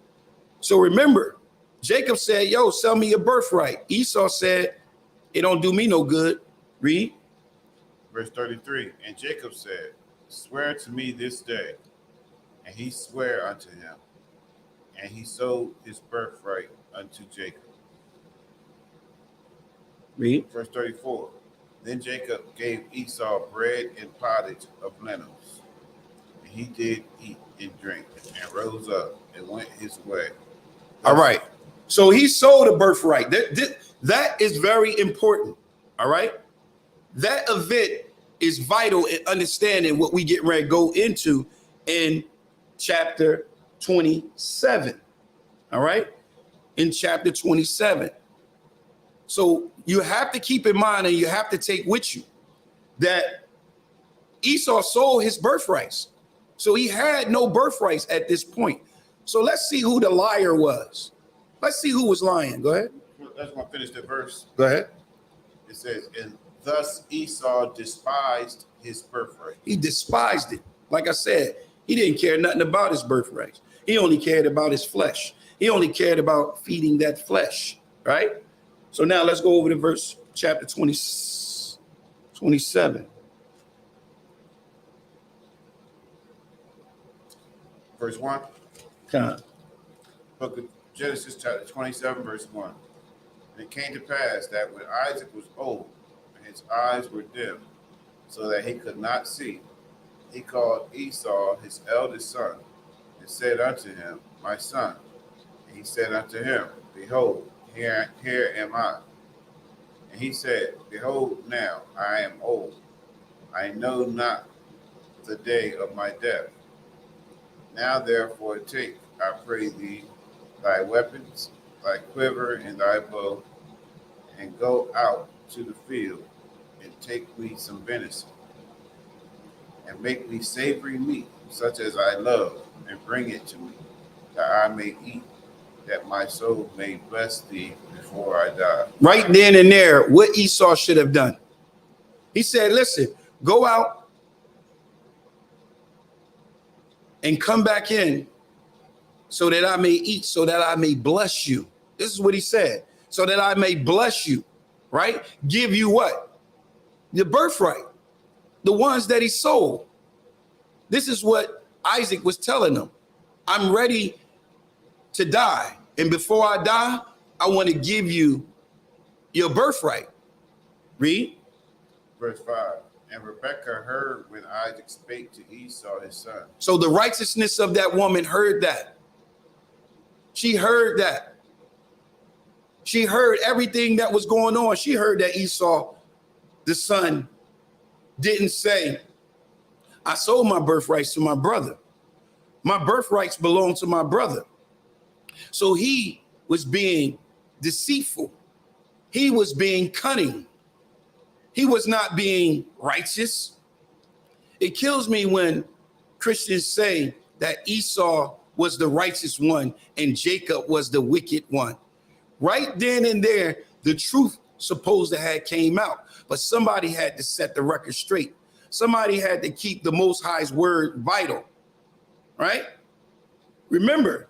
So remember, Jacob said, yo, sell me your birthright. Esau said, it don't do me no good. Read. Verse 33. And Jacob said, swear to me this day. And he sware unto him. And he sold his birthright unto Jacob. Read. Verse 34. Then Jacob gave Esau bread and pottage of lentils. And he did eat and drink, and rose up and went his way. All right. So he sold a birthright. That is very important. All right. That event is vital in understanding what we get ready to go into in chapter 27. All right. In chapter 27. So you have to keep in mind, and you have to take with you, that Esau sold his birthrights. So he had no birthrights at this point. So let's see who the liar was. Let's see who was lying. Go ahead. Let's go finish the verse. Go ahead. It says, and thus Esau despised his birthright. He despised it. Like I said, he didn't care nothing about his birthright. He only cared about his flesh. He only cared about feeding that flesh, right? So now let's go over to verse chapter 27. Verse 1. Book of Genesis chapter 27, verse 1. And it came to pass that when Isaac was old, and his eyes were dim, so that he could not see, he called Esau his eldest son, and said unto him, my son. And he said unto him, behold, here am I. And he said, behold, now I am old. I know not the day of my death. Now therefore take, I pray thee, thy weapons, thy quiver, and thy bow, and go out to the field, and take me some venison, and make me savory meat, such as I love, and bring it to me, that I may eat, that my soul may bless thee before I die. Right then and there, what Esau should have done. He said, listen, go out and come back in so that I may eat, so that I may bless you. This is what he said. So that I may bless you, right? Give you what? The birthright, the ones that he sold. This is what Isaac was telling them. I'm ready to die. And before I die, I want to give you your birthright. Read. Verse 5. And Rebekah heard when Isaac spake to Esau his son. So the righteousness of that woman heard that. She heard that. She heard everything that was going on. She heard that Esau, the son, didn't say, I sold my birthrights to my brother. My birthrights belong to my brother. So he was being deceitful. He was being cunning. He was not being righteous. It kills me when Christians say that Esau was the righteous one and Jacob was the wicked one. Right then and there, the truth supposed to have came out, but somebody had to set the record straight. Somebody had to keep the Most High's word vital, right? Remember,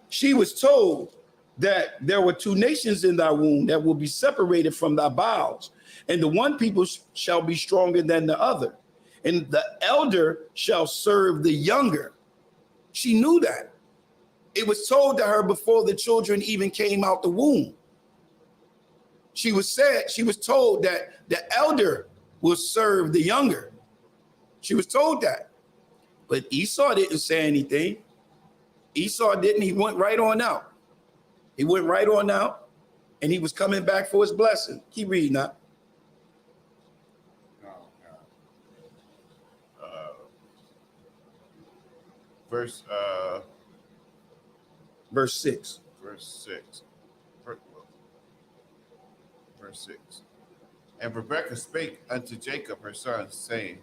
she was told that there were two nations in thy womb that will be separated from thy bowels, and the one people shall be stronger than the other, and the elder shall serve the younger. She knew that. It was told to her before the children even came out the womb. She was told that the elder will serve the younger. She was told that. But Esau didn't say anything. Esau didn't. He went right on out. He went right on out, and he was coming back for his blessing. Keep reading now. Verse 6. Verse 6. And Rebekah spake unto Jacob her son, saying,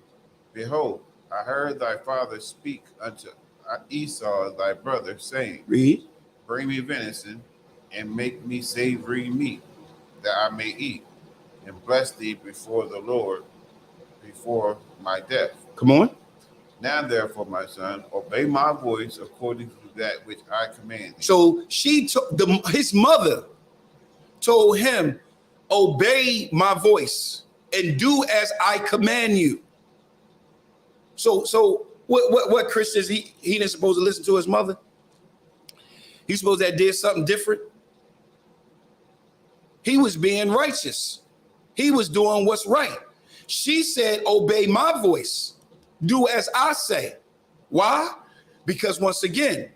Behold, I heard thy father speak unto Esau thy brother, saying, Read. Bring me venison, and make me savory meat, that I may eat, and bless thee before the Lord, before my death. Come on. Now therefore, my son, obey my voice according to that which I command thee. So his mother told him, obey my voice and do as I command you. So what Christians, he didn't supposed to listen to his mother? He's supposed to have did something different. He was being righteous. He was doing what's right. She said, obey my voice. Do as I say. Why? Because once again,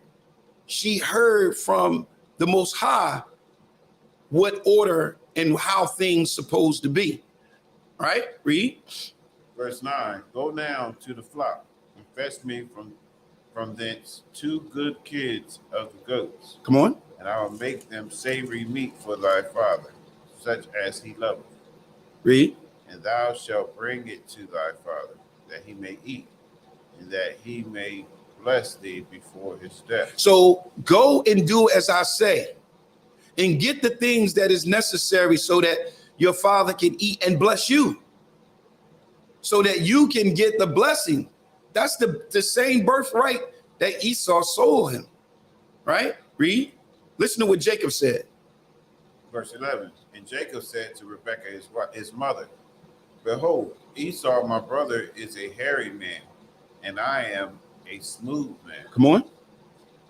she heard from the Most High what order and how things supposed to be. All right, read. Verse 9, go now to the flock and fetch me from thence 2 good kids of the goats. Come on. And I will make them savory meat for thy father, such as he loveth. Read. And thou shalt bring it to thy father, that he may eat, and that he may bless thee before his death. So go and do as I say, and get the things that is necessary so that your father can eat and bless you, so that you can get the blessing. That's the same birthright that Esau sold him, right? Read. Listen to what Jacob said. Verse 11, and Jacob said to Rebekah, his mother, Behold, Esau, my brother, is a hairy man, and I am a smooth man. Come on.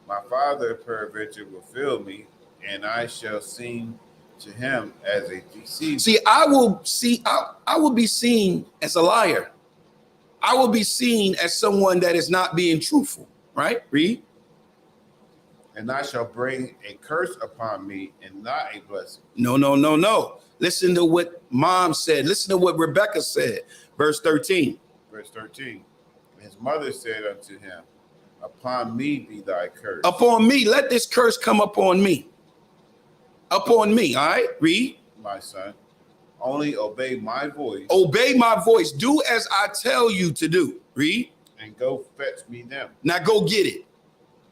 My father peradventure will fill me, and I shall seem to him as a deceiver. See, I will be seen as a liar. I will be seen as someone that is not being truthful, right? Read. And I shall bring a curse upon me and not a blessing. No. Listen to what mom said. Listen to what Rebekah said. Verse 13. Verse 13. His mother said unto him, Upon me be thy curse. Upon me. Let this curse come upon me. Upon me. All right. Read. My son, only obey my voice. Obey my voice. Do as I tell you to do. Read. And go fetch me them. Now go get it.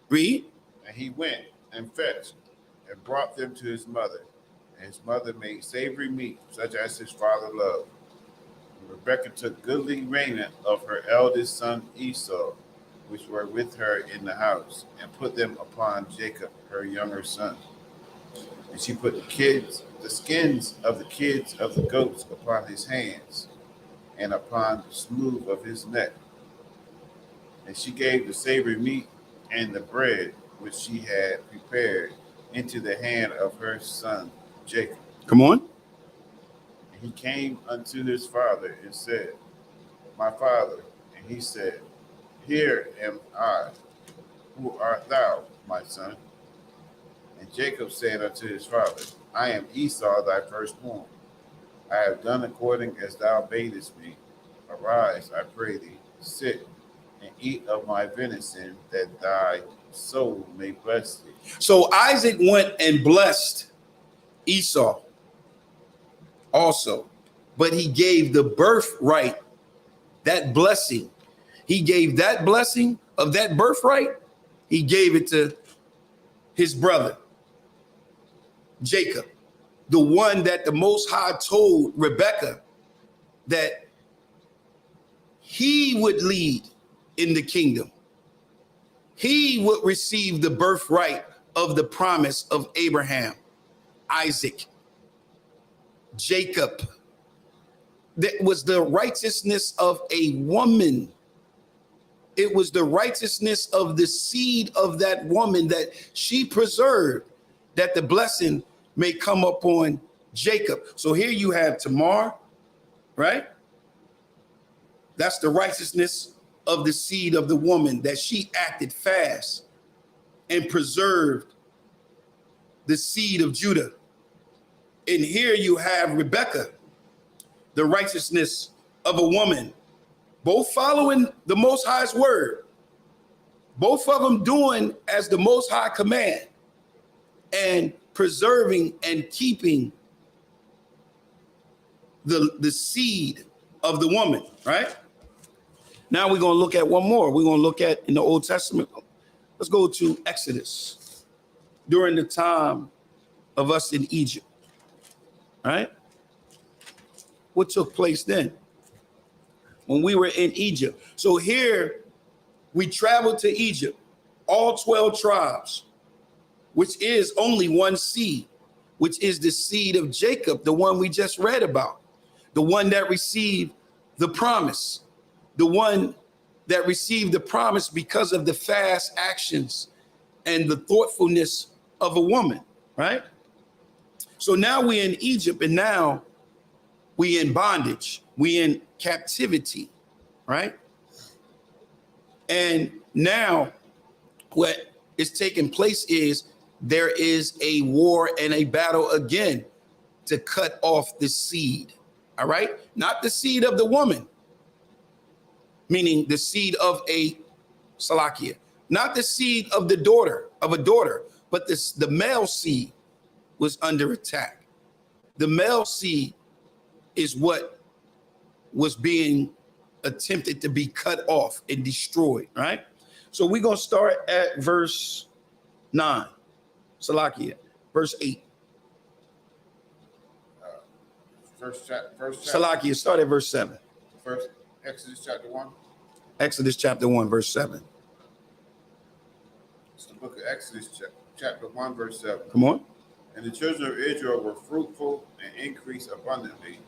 Read. And he went and fetched and brought them to his mother. And his mother made savory meat, such as his father loved. And Rebekah took goodly raiment of her eldest son Esau, which were with her in the house, and put them upon Jacob, her younger son. And she put the skins of the kids of the goats upon his hands, and upon the smooth of his neck. And she gave the savory meat and the bread which she had prepared into the hand of her son Jacob. Come on. And he came unto his father and said, My father. And he said, Here am I. Who art thou, my son? And Jacob said unto his father, I am Esau, thy firstborn. I have done according as thou badest me. Arise, I pray thee, sit and eat of my venison, that thy soul may bless thee. So Isaac went and blessed Esau also, but he gave the birthright, that blessing. He gave that blessing of that birthright, he gave it to his brother, Jacob, the one that the Most High told Rebekah that he would lead in the kingdom. He would receive the birthright of the promise of Abraham, Isaac, Jacob. That was the righteousness of a woman. It was the righteousness of the seed of that woman that she preserved, that the blessing may come upon Jacob. So here you have Tamar, right? That's the righteousness of the seed of the woman, that she acted fast and preserved the seed of Judah. And here you have Rebekah, the righteousness of a woman, both following the Most High's word, both of them doing as the Most High command, and preserving and keeping the seed of the woman, right? Now we're going to look at one more. We're going to look at in the Old Testament. Let's go to Exodus during the time of us in Egypt, right? What took place then when we were in Egypt? So here we traveled to Egypt, all 12 tribes, which is only one seed, which is the seed of Jacob, the one we just read about, the one that received the promise, the one that received the promise because of the fast actions and the thoughtfulness of a woman, right? So now we're in Egypt, and now we in bondage, we in captivity, right? And now what is taking place is there is a war and a battle again to cut off the seed, all right? Not the seed of the woman, meaning the seed of a Salakia, not the seed of the daughter, but the male seed was under attack. The male seed is what was being attempted to be cut off and destroyed, right? So we're going to start at verse 9, Salakia, verse 8. First chapter. Salakia, start at verse 7. First, Exodus chapter 1. Exodus chapter 1, verse 7. It's the book of Exodus chapter 1, verse 7. Come on. And the children of Israel were fruitful and increased abundantly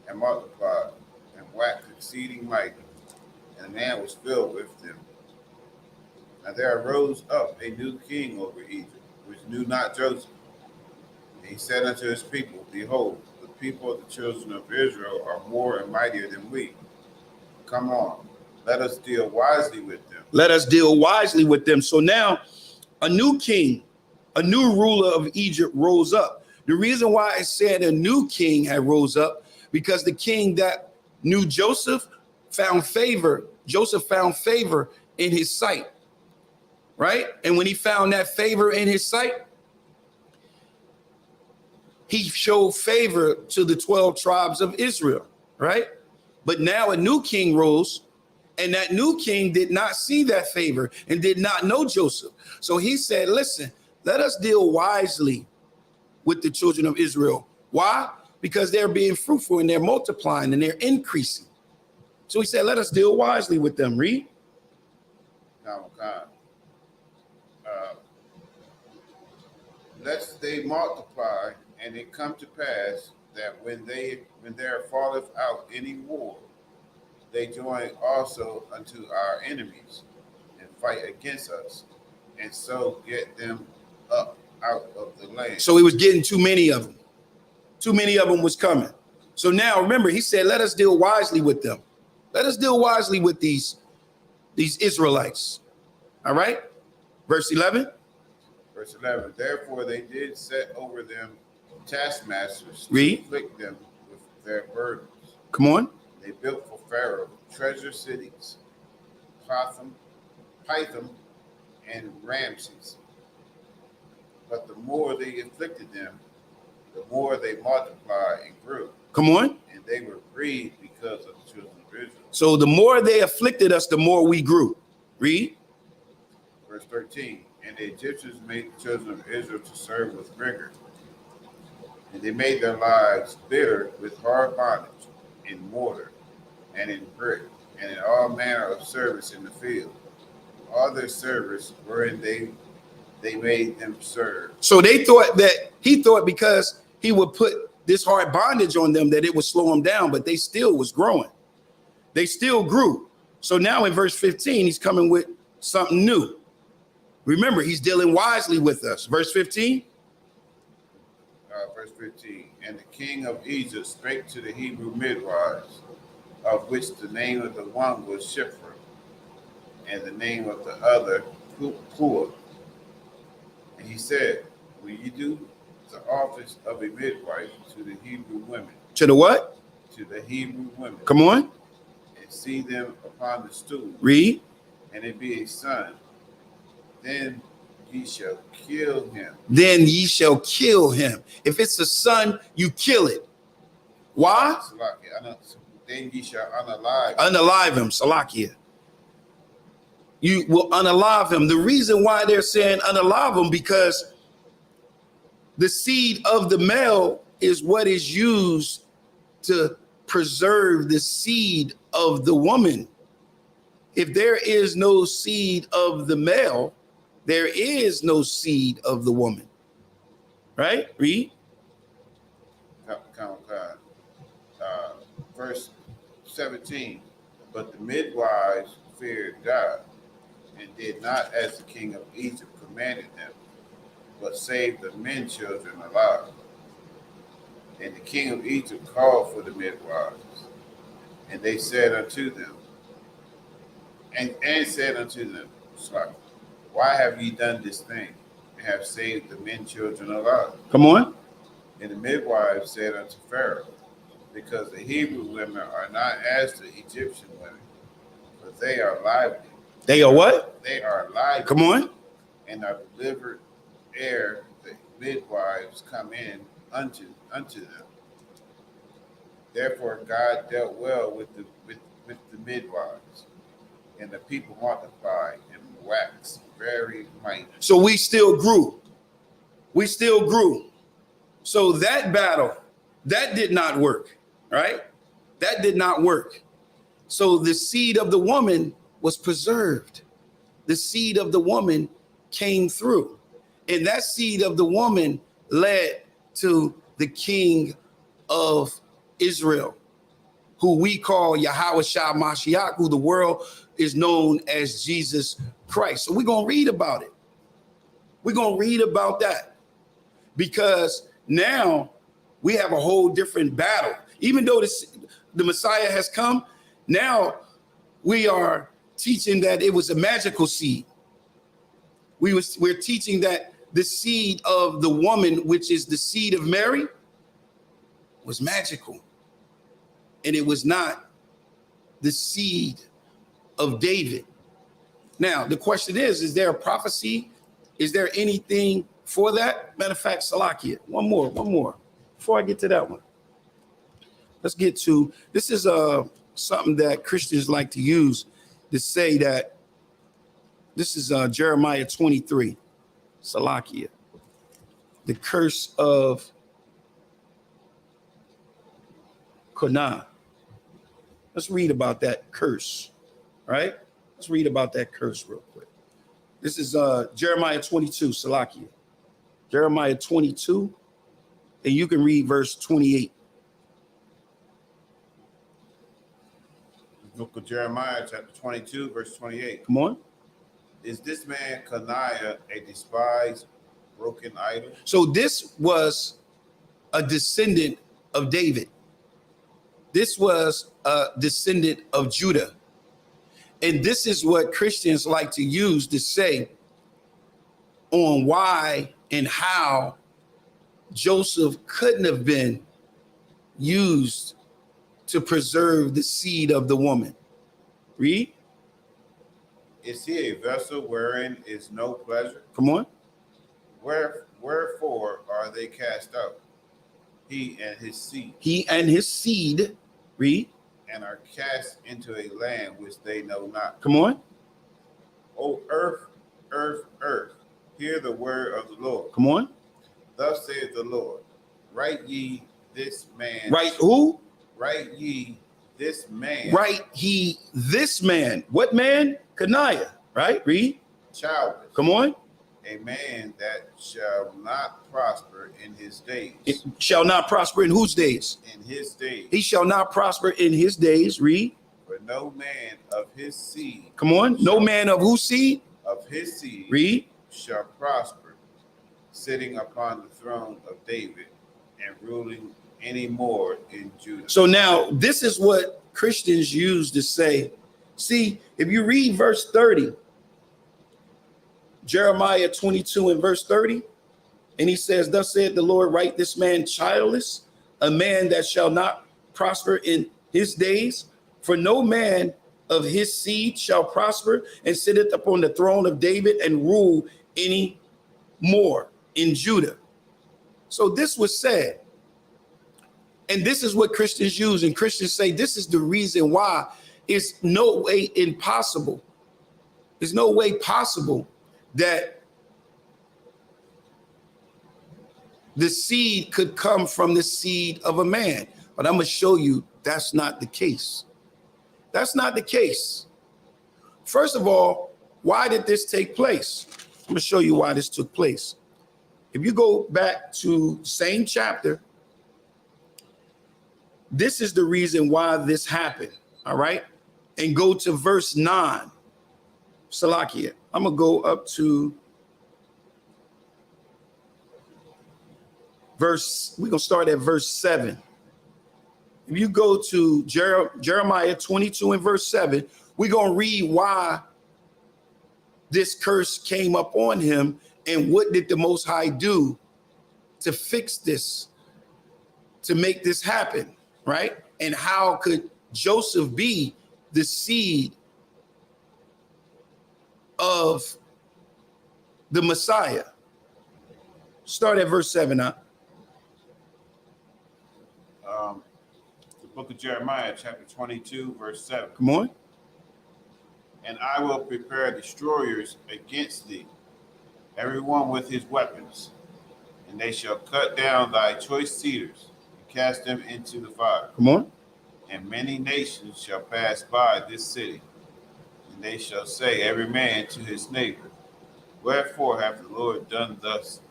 and multiplied and waxed exceeding mighty, and the land was filled with them. And there arose up a new king over Egypt, which knew not Joseph. And he said unto his people, Behold, the people of the children of Israel are more and mightier than we. Come on, let us deal wisely with them. Let us deal wisely with them. So now a new king, a new ruler of Egypt rose up. The reason why I said a new king had rose up, because the king that knew Joseph found favor. Joseph found favor in his sight, right? And when he found that favor in his sight, he showed favor to the 12 tribes of Israel, right? But now a new king rose, and that new king did not see that favor and did not know Joseph. So he said, listen, let us deal wisely with the children of Israel. Why? Because they're being fruitful and they're multiplying and they're increasing. So he said, let us deal wisely with them. Read. Lest they multiply, and it come to pass that when there falleth out any war, they join also unto our enemies and fight against us, and so get them up out of the land. So he was getting too many of them. Too many of them was coming. So now remember, he said, let us deal wisely with them. Let us deal wisely with these Israelites. All right. Verse 11. Verse 11, therefore they did set over them taskmasters Read. to afflict them with their burdens. Come on. They built for Pharaoh treasure cities, Pithom, and Ramses. But the more they afflicted them, the more they multiplied and grew. Come on. And they were grieved because of the children of Israel. So the more they afflicted us, the more we grew. Read. Verse 13, and the Egyptians made the children of Israel to serve with rigor. And they made their lives bitter with hard bondage, in mortar, and in brick, and in all manner of service in the field. All their service wherein they made them serve. So they thought that he thought because he would put this hard bondage on them that it would slow them down, but they still was growing. They still grew. So now in verse 15, he's coming with something new. Remember, he's dealing wisely with us. Verse 15. Verse 15, and the king of Egypt spake to the Hebrew midwives, of which the name of the one was Shiphrah, and the name of the other Puah. And he said, will you do the office of a midwife to the Hebrew women? To the what? To the Hebrew women. Come on. And see them upon the stool. Read. And it be a son. Then ye shall kill him. Then ye shall kill him. If it's a son, you kill it. Why? Then ye shall unalive. Unalive him, Salakia. You will unalive him. The reason why they're saying unalive him, because the seed of the male is what is used to preserve the seed of the woman. If there is no seed of the male, there is no seed of the woman. Right? Read. Verse 17. But the midwives feared God and did not as the king of Egypt commanded them, but saved the men children alive. And the king of Egypt called for the midwives, and they said unto them, and said unto them, why have ye done this thing, and have saved the men children alive? Come on. And the midwives said unto Pharaoh, because the Hebrew women are not as the Egyptian women, but they are lively. They are what? They are lively. Come on. And are delivered ere the midwives come in unto them. Therefore God dealt well with the midwives, and the people multiplied and waxed very mighty. So we still grew. We still grew. So that battle, that did not work, right? That did not work. So the seed of the woman was preserved. The seed of the woman came through. And that seed of the woman led to the king of Israel, who we call Yahweh Shah Mashiach, who the world is known as Jesus Christ. So we're going to read about it. We're going to read about that, because now we have a whole different battle. Even though the Messiah has come, now we are teaching that it was a magical seed. We're teaching that the seed of the woman, which is the seed of Mary, was magical. And it was not the seed of David. Now, the question is there a prophecy? Is there anything for that? Matter of fact, Salakia, one more. Before I get to that one, let's get to, this is something that Christians like to use to say that this is Jeremiah 23, Salakia, the curse of Konah. Let's read about that curse, right? Let's read about that curse real quick. This is Jeremiah 22, Salakia. Jeremiah 22, and you can read verse 28. Book of Jeremiah, chapter 22, verse 28. Come on. Is this man Coniah a despised, broken idol? So this was a descendant of David. This was a descendant of Judah. And this is what Christians like to use to say on why and how Joseph couldn't have been used to preserve the seed of the woman. Read. Is he a vessel wherein is no pleasure? Come on. Wherefore are they cast out? He and his seed. He and his seed. Read. And are cast into a land which they know not. Come on. O earth, earth, earth, hear the word of the Lord. Come on. Thus saith the Lord, write ye this man. Right who? Write ye this man. Right he this man. What man? Coniah. Right? Read. Childless. Come on. A man that shall not prosper in his days. It shall not prosper in whose days? In his days. He shall not prosper in his days. Read. For no man of his seed. Come on. No man of whose seed? Of his seed. Read. Shall prosper, sitting upon the throne of David and ruling any more in Judah. So now this is what Christians use to say. See, if you read verse 30, Jeremiah 22 and verse 30, and he says, thus said the Lord, write this man childless, a man that shall not prosper in his days, for no man of his seed shall prosper and sitteth upon the throne of David and rule any more in Judah. So this was said. And this is what Christians use. And Christians say this is the reason why it's no way impossible. There's no way possible that the seed could come from the seed of a man. But I'm going to show you that's not the case. That's not the case. First of all, why did this take place? I'm going to show you why this took place. If you go back to the same chapter, this is the reason why this happened. All right. And go to verse 9. Salakia. I'm going to go up to we're going to start at verse 7. If you go to Jeremiah 22 and verse 7, we're going to read why this curse came up on him and what did the Most High do to fix this, to make this happen, right? And how could Joseph be the seed of the Messiah? Start at verse 7 now. The book of Jeremiah, chapter 22, verse 7. Come on. And I will prepare destroyers against thee, everyone with his weapons, and they shall cut down thy choice cedars and cast them into the fire. Come on. And many nations shall pass by this city, and they shall say, every man to his neighbor, wherefore hath the Lord done thus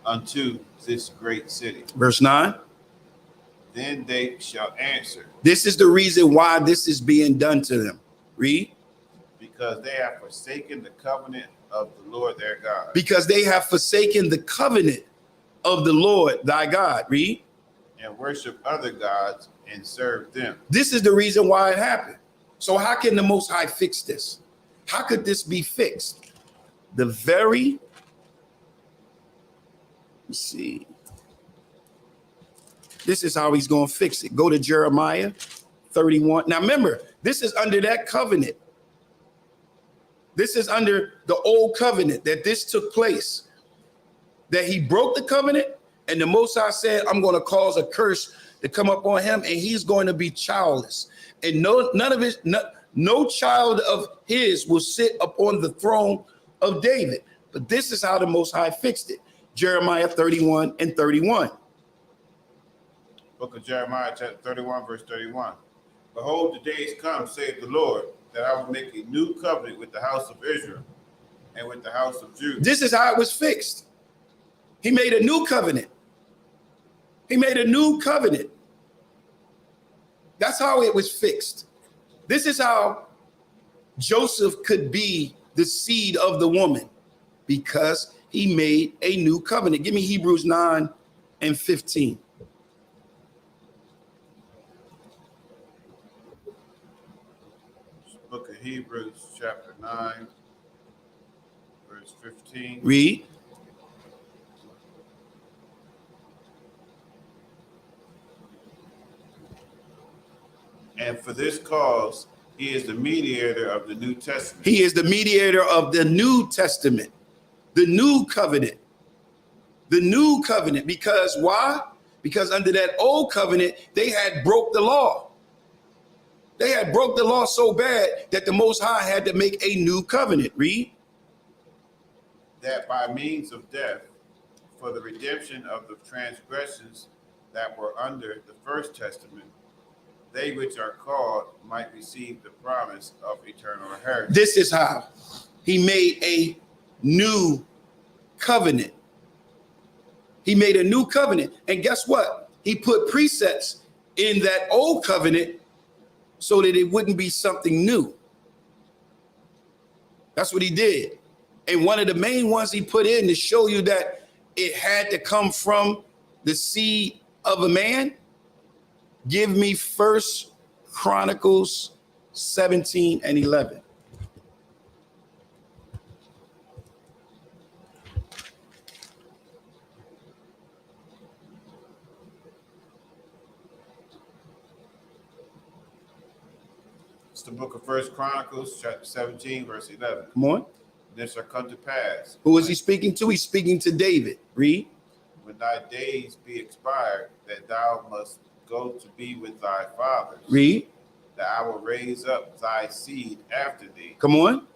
unto this great city? Verse 9. Then they shall answer. This is the reason why this is being done to them. Read. Because they have forsaken the covenant of the Lord their God. Because they have forsaken the covenant of the Lord thy God. Read. And worship other gods and serve them. This is the reason why it happened. So how can the Most High fix this? How could this be fixed? Let's see. This is how he's going to fix it. Go to Jeremiah 31. Now remember, this is under that covenant. This is under the old covenant that this took place. That he broke the covenant and the Most High said, I'm going to cause a curse to come up on him and he's going to be childless. And no child of his will sit upon the throne of David. But this is how the Most High fixed it. Jeremiah 31 and 31. Book of Jeremiah, chapter 31, verse 31. Behold, the days come, saith the Lord, that I will make a new covenant with the house of Israel and with the house of Judah. This is how it was fixed. He made a new covenant. He made a new covenant. That's how it was fixed. This is how Joseph could be the seed of the woman, because he made a new covenant. Give me Hebrews 9 and 15. Book of Hebrews, chapter 9, verse 15. Read. And for this cause, he is the mediator of the New Testament. He is the mediator of the New Testament, the new covenant. The new covenant. Because why? Because under that old covenant, they had broke the law. They had broke the law so bad that the Most High had to make a new covenant. Read. That by means of death, for the redemption of the transgressions that were under the first testament, they which are called might receive the promise of eternal inheritance. This is how he made a new covenant. He made a new covenant. And guess what? He put precepts in that old covenant so that it wouldn't be something new. That's what he did. And one of the main ones he put in to show you that it had to come from the seed of a man. Give me 1 Chronicles 17 and 11. It's the book of 1 Chronicles, chapter 17, verse 11. Come on. This shall come to pass. Who is he speaking to? He's speaking to David. Read. When thy days be expired, that thou must go to be with thy fathers. Read. That I will raise up thy seed after thee. Come on.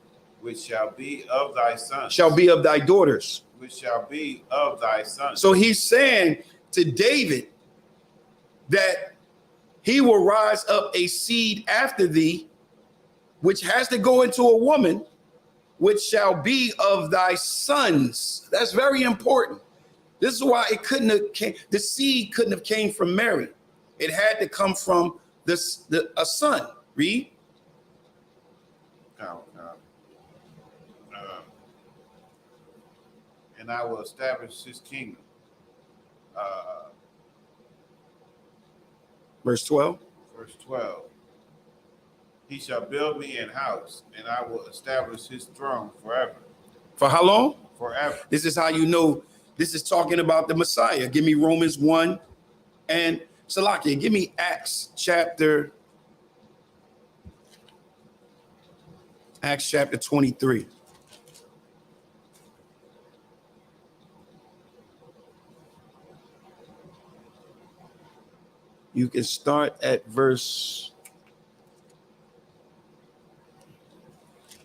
Which shall be of thy sons. Shall be of thy daughters. Which shall be of thy sons. So he's saying to David that he will rise up a seed after thee, which has to go into a woman, which shall be of thy sons. That's very important. This is why it couldn't have came, the seed couldn't have came from Mary. It had to come from a son. Read. And I will establish his kingdom. Verse 12. Verse 12. He shall build me an house, and I will establish his throne forever. For how long? Forever. This is how you know this is talking about the Messiah. Give me Romans 1 and Salakia. Give me Acts chapter 23. You can start at verse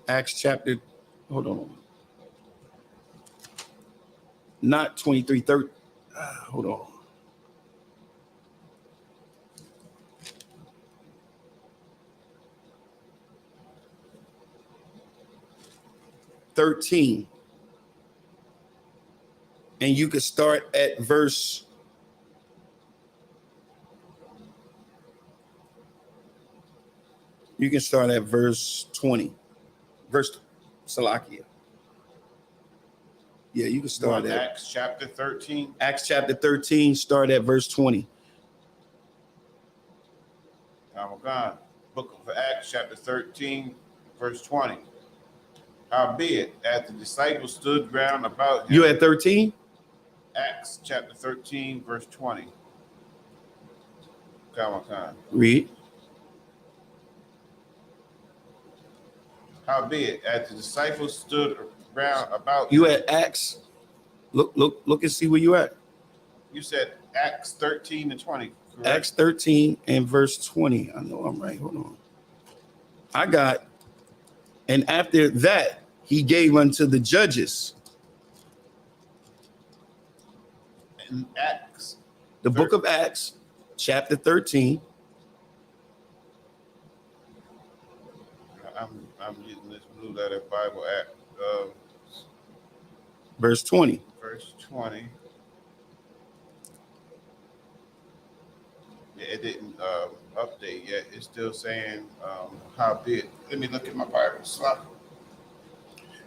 Acts chapter, hold on. Not 23, 30. Hold on. $13. And you can start at verse. You can start at verse 20. Verse Salakia. Yeah, you can start at Acts chapter 13. Acts chapter 13, start at verse 20. Oh God. Book of Acts chapter 13, verse 20. Howbeit, as the disciples stood round about him. You at 13? Acts chapter 13, verse 20. Come on. Read. Howbeit, as the disciples stood round about You him. at Acts? Look and see where you at. You said Acts 13 and 20. Correct? Acts 13 and verse 20. I know I'm right. Hold on. I got, and after that, he gave unto the judges. In Acts. The book of Acts, chapter 13. I'm I'm using this Blue Letter Bible app. Verse 20. Verse 20. Yeah, it didn't update yet. It's still saying how big. Let me look at my Bible. Slap.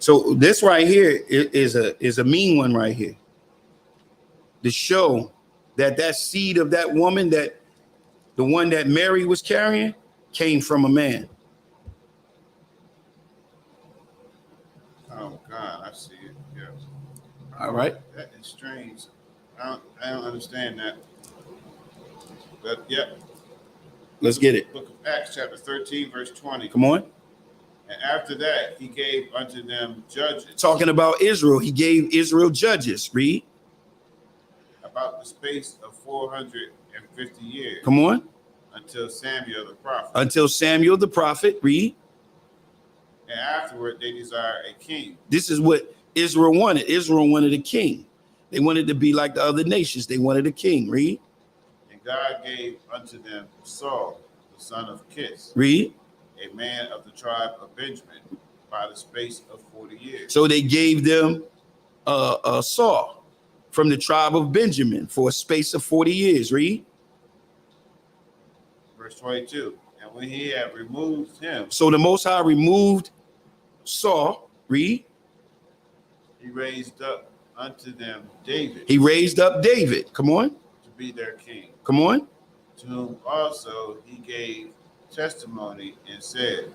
So this right here is a mean one right here. To show that seed of that woman, that the one that Mary was carrying, came from a man. Oh God, I see it. Yeah. All right. That is strange. I don't understand that. But yeah. Let's get it. Book of Acts, chapter 13, verse 20. Come on. And after that, he gave unto them judges. Talking about Israel, he gave Israel judges. Read. About the space of 450 years. Come on. Until Samuel the prophet. Until Samuel the prophet. Read. And afterward, they desired a king. This is what Israel wanted. Israel wanted a king. They wanted to be like the other nations. They wanted a king. Read. And God gave unto them Saul, the son of Kish. Read. A man of the tribe of Benjamin, by the space of 40 years. So they gave them Saul from the tribe of Benjamin for a space of 40 years. Read. Verse 22. And when he had removed him. So the Most High removed Saul. Read. He raised up unto them David. He raised up David. Come on. To be their king. Come on. To whom also he gave testimony and said,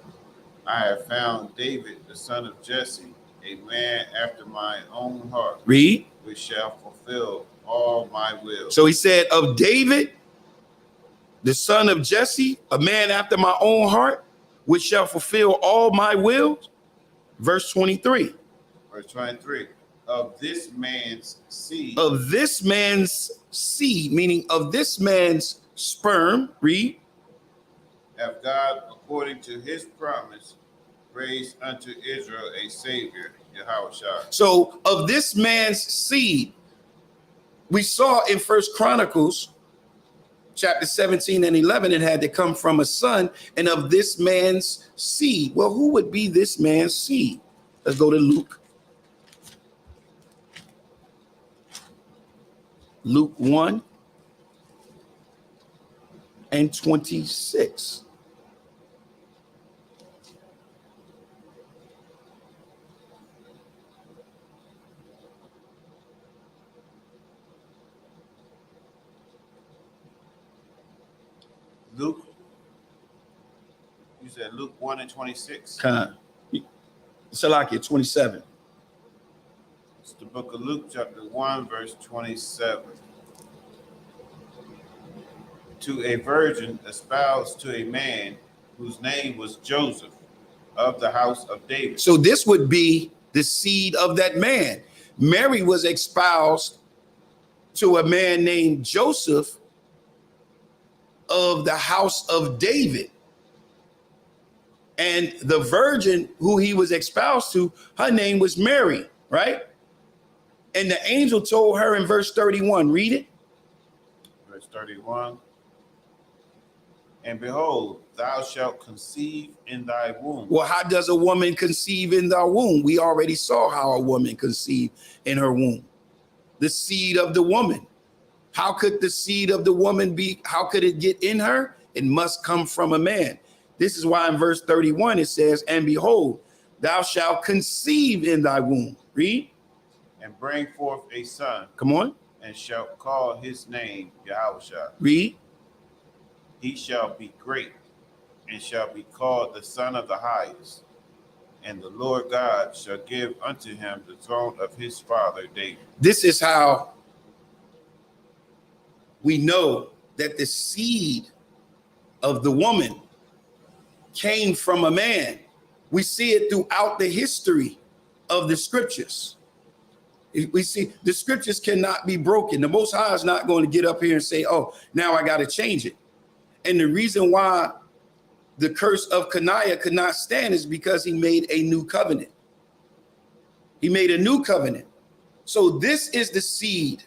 I have found David, the son of Jesse, a man after my own heart. Read. Which shall fulfill all my will. So he said, of David, the son of Jesse, a man after my own heart, which shall fulfill all my will. Verse 23. Verse 23. Of this man's seed. Of this man's seed, meaning of this man's sperm. Read. Have God, according to his promise, raised unto Israel a savior, Yahushua. So of this man's seed, we saw in First Chronicles chapter 17 and 11, it had to come from a son, and of this man's seed. Well, who would be this man's seed? Let's go to Luke. Luke 1 and 26. Luke, you said Luke 1 and 26. Salakia 27. It's the book of Luke, chapter 1, verse 27. To a virgin espoused to a man whose name was Joseph, of the house of David. So this would be the seed of that man. Mary was espoused to a man named Joseph of the house of David. And the virgin who he was espoused to, her name was Mary, right? And the angel told her in verse 31, read it. Verse 31. And behold, thou shalt conceive in thy womb. Well, how does a woman conceive in their womb? We already saw how a woman conceived in her womb. The seed of the woman. How could the seed of the woman be? How could it get in her? It must come from a man. This is why in verse 31 it says, and behold, thou shalt conceive in thy womb. Read. And bring forth a son. Come on. And shalt call his name Yahushua. Read. He shall be great and shall be called the Son of the Highest. And the Lord God shall give unto him the throne of his father David. This is how we know that the seed of the woman came from a man. We see it throughout the history of the scriptures. We see the scriptures cannot be broken. The Most High is not going to get up here and say, oh, now I got to change it. And the reason why the curse of Caniah could not stand is because he made a new covenant. He made a new covenant. So this is the seed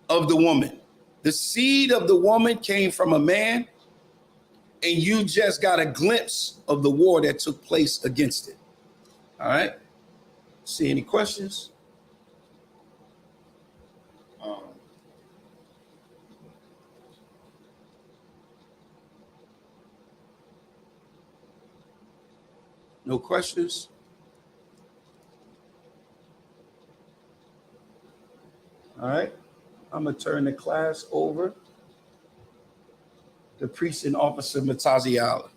of the woman. The seed of the woman came from a man, and you just got a glimpse of the war that took place against it. All right. See any questions? No questions? All right. I'm going to turn the class over to Precinct Officer Mataziala.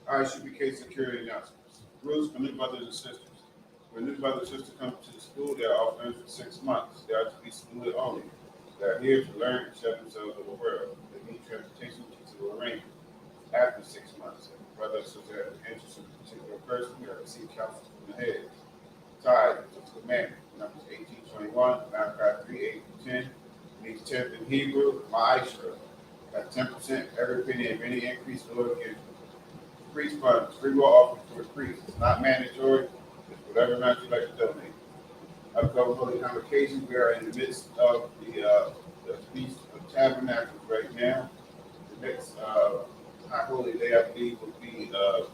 ISUPK security announcements. Rules for new brothers and sisters. When new brother and sister come to the school, they are off limits for 6 months. They are to be schooling only. They are here to learn and show themselves of the world. They need transportation to arrange. After 6 months, if the brother or sister has an interest in a particular person, they are to seek counsel from the head. Tied to the commandment. Numbers 18:21, Malachi 3:8-10. Needs 10th in Hebrew, Ma'ashra. At 10%, every penny of any increase the Lord gives. Priest funds, free will offering for the priest. It's not mandatory. It's whatever amount you like to donate. Upcoming holy convocations, we are in the midst of the Feast of Tabernacles right now. The next high holy day, I believe, will be the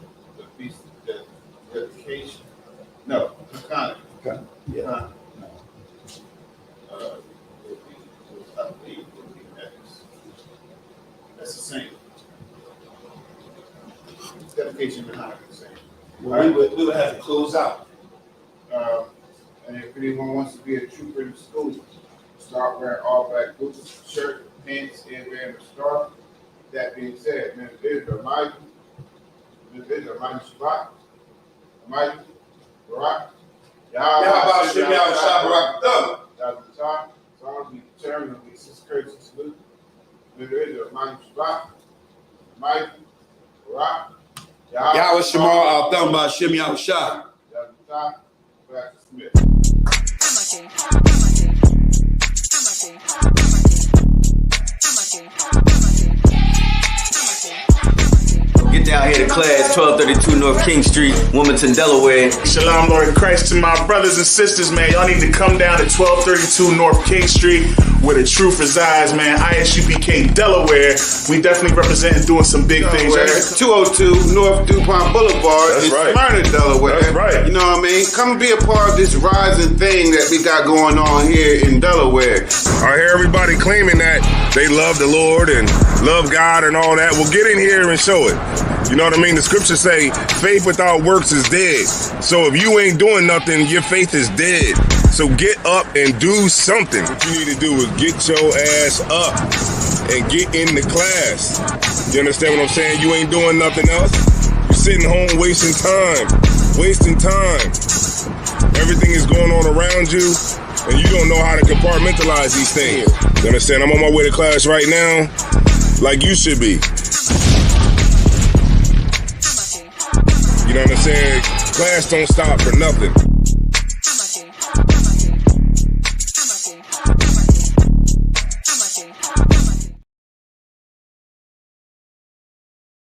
Feast of Dedication. No, Hanukkah. Okay. Yeah. I believe will be next. That's the same. Dedication and Hanukkah the same. Well, we would have to close out. And if anyone wants to be a trooper in the school, start wearing all black boots, shirt, pants, headband, or scarf. That being said, man, there's a mighty Shabbat, mighty Barak. Yahweh Shem Yahweh Shabbat Barak. That's the top. So I'll be determined with this courtesy salute. There is a mighty Shabbat, mighty Barak. Yahweh Shemar Al Thumba Shem Yahweh Shah. That's the top. Back to Smith. Get down here to class, 1232 North King Street, Wilmington, Delaware. Shalom, Lord Christ, to my brothers and sisters, man. Y'all need to come down to 1232 North King Street, where the truth resides, man. ISUPK Delaware. We definitely representing doing some big things. Right? 202 North DuPont Boulevard in Smyrna, Delaware. That's right. You know what I mean? Come and be a part of this rising thing that we got going on here in Delaware. I hear everybody claiming that they love the Lord and love God and all that. Well, get in here and show it. You know what I mean? The scriptures say faith without works is dead. So if you ain't doing nothing, your faith is dead. So get up and do something. What you need to do is get your ass up and get in the class. You understand what I'm saying? You ain't doing nothing else. You're sitting home wasting time. Everything is going on around you, and you don't know how to compartmentalize these things. You understand? I'm on my way to class right now, like you should be. You know what I'm saying? Class don't stop for nothing.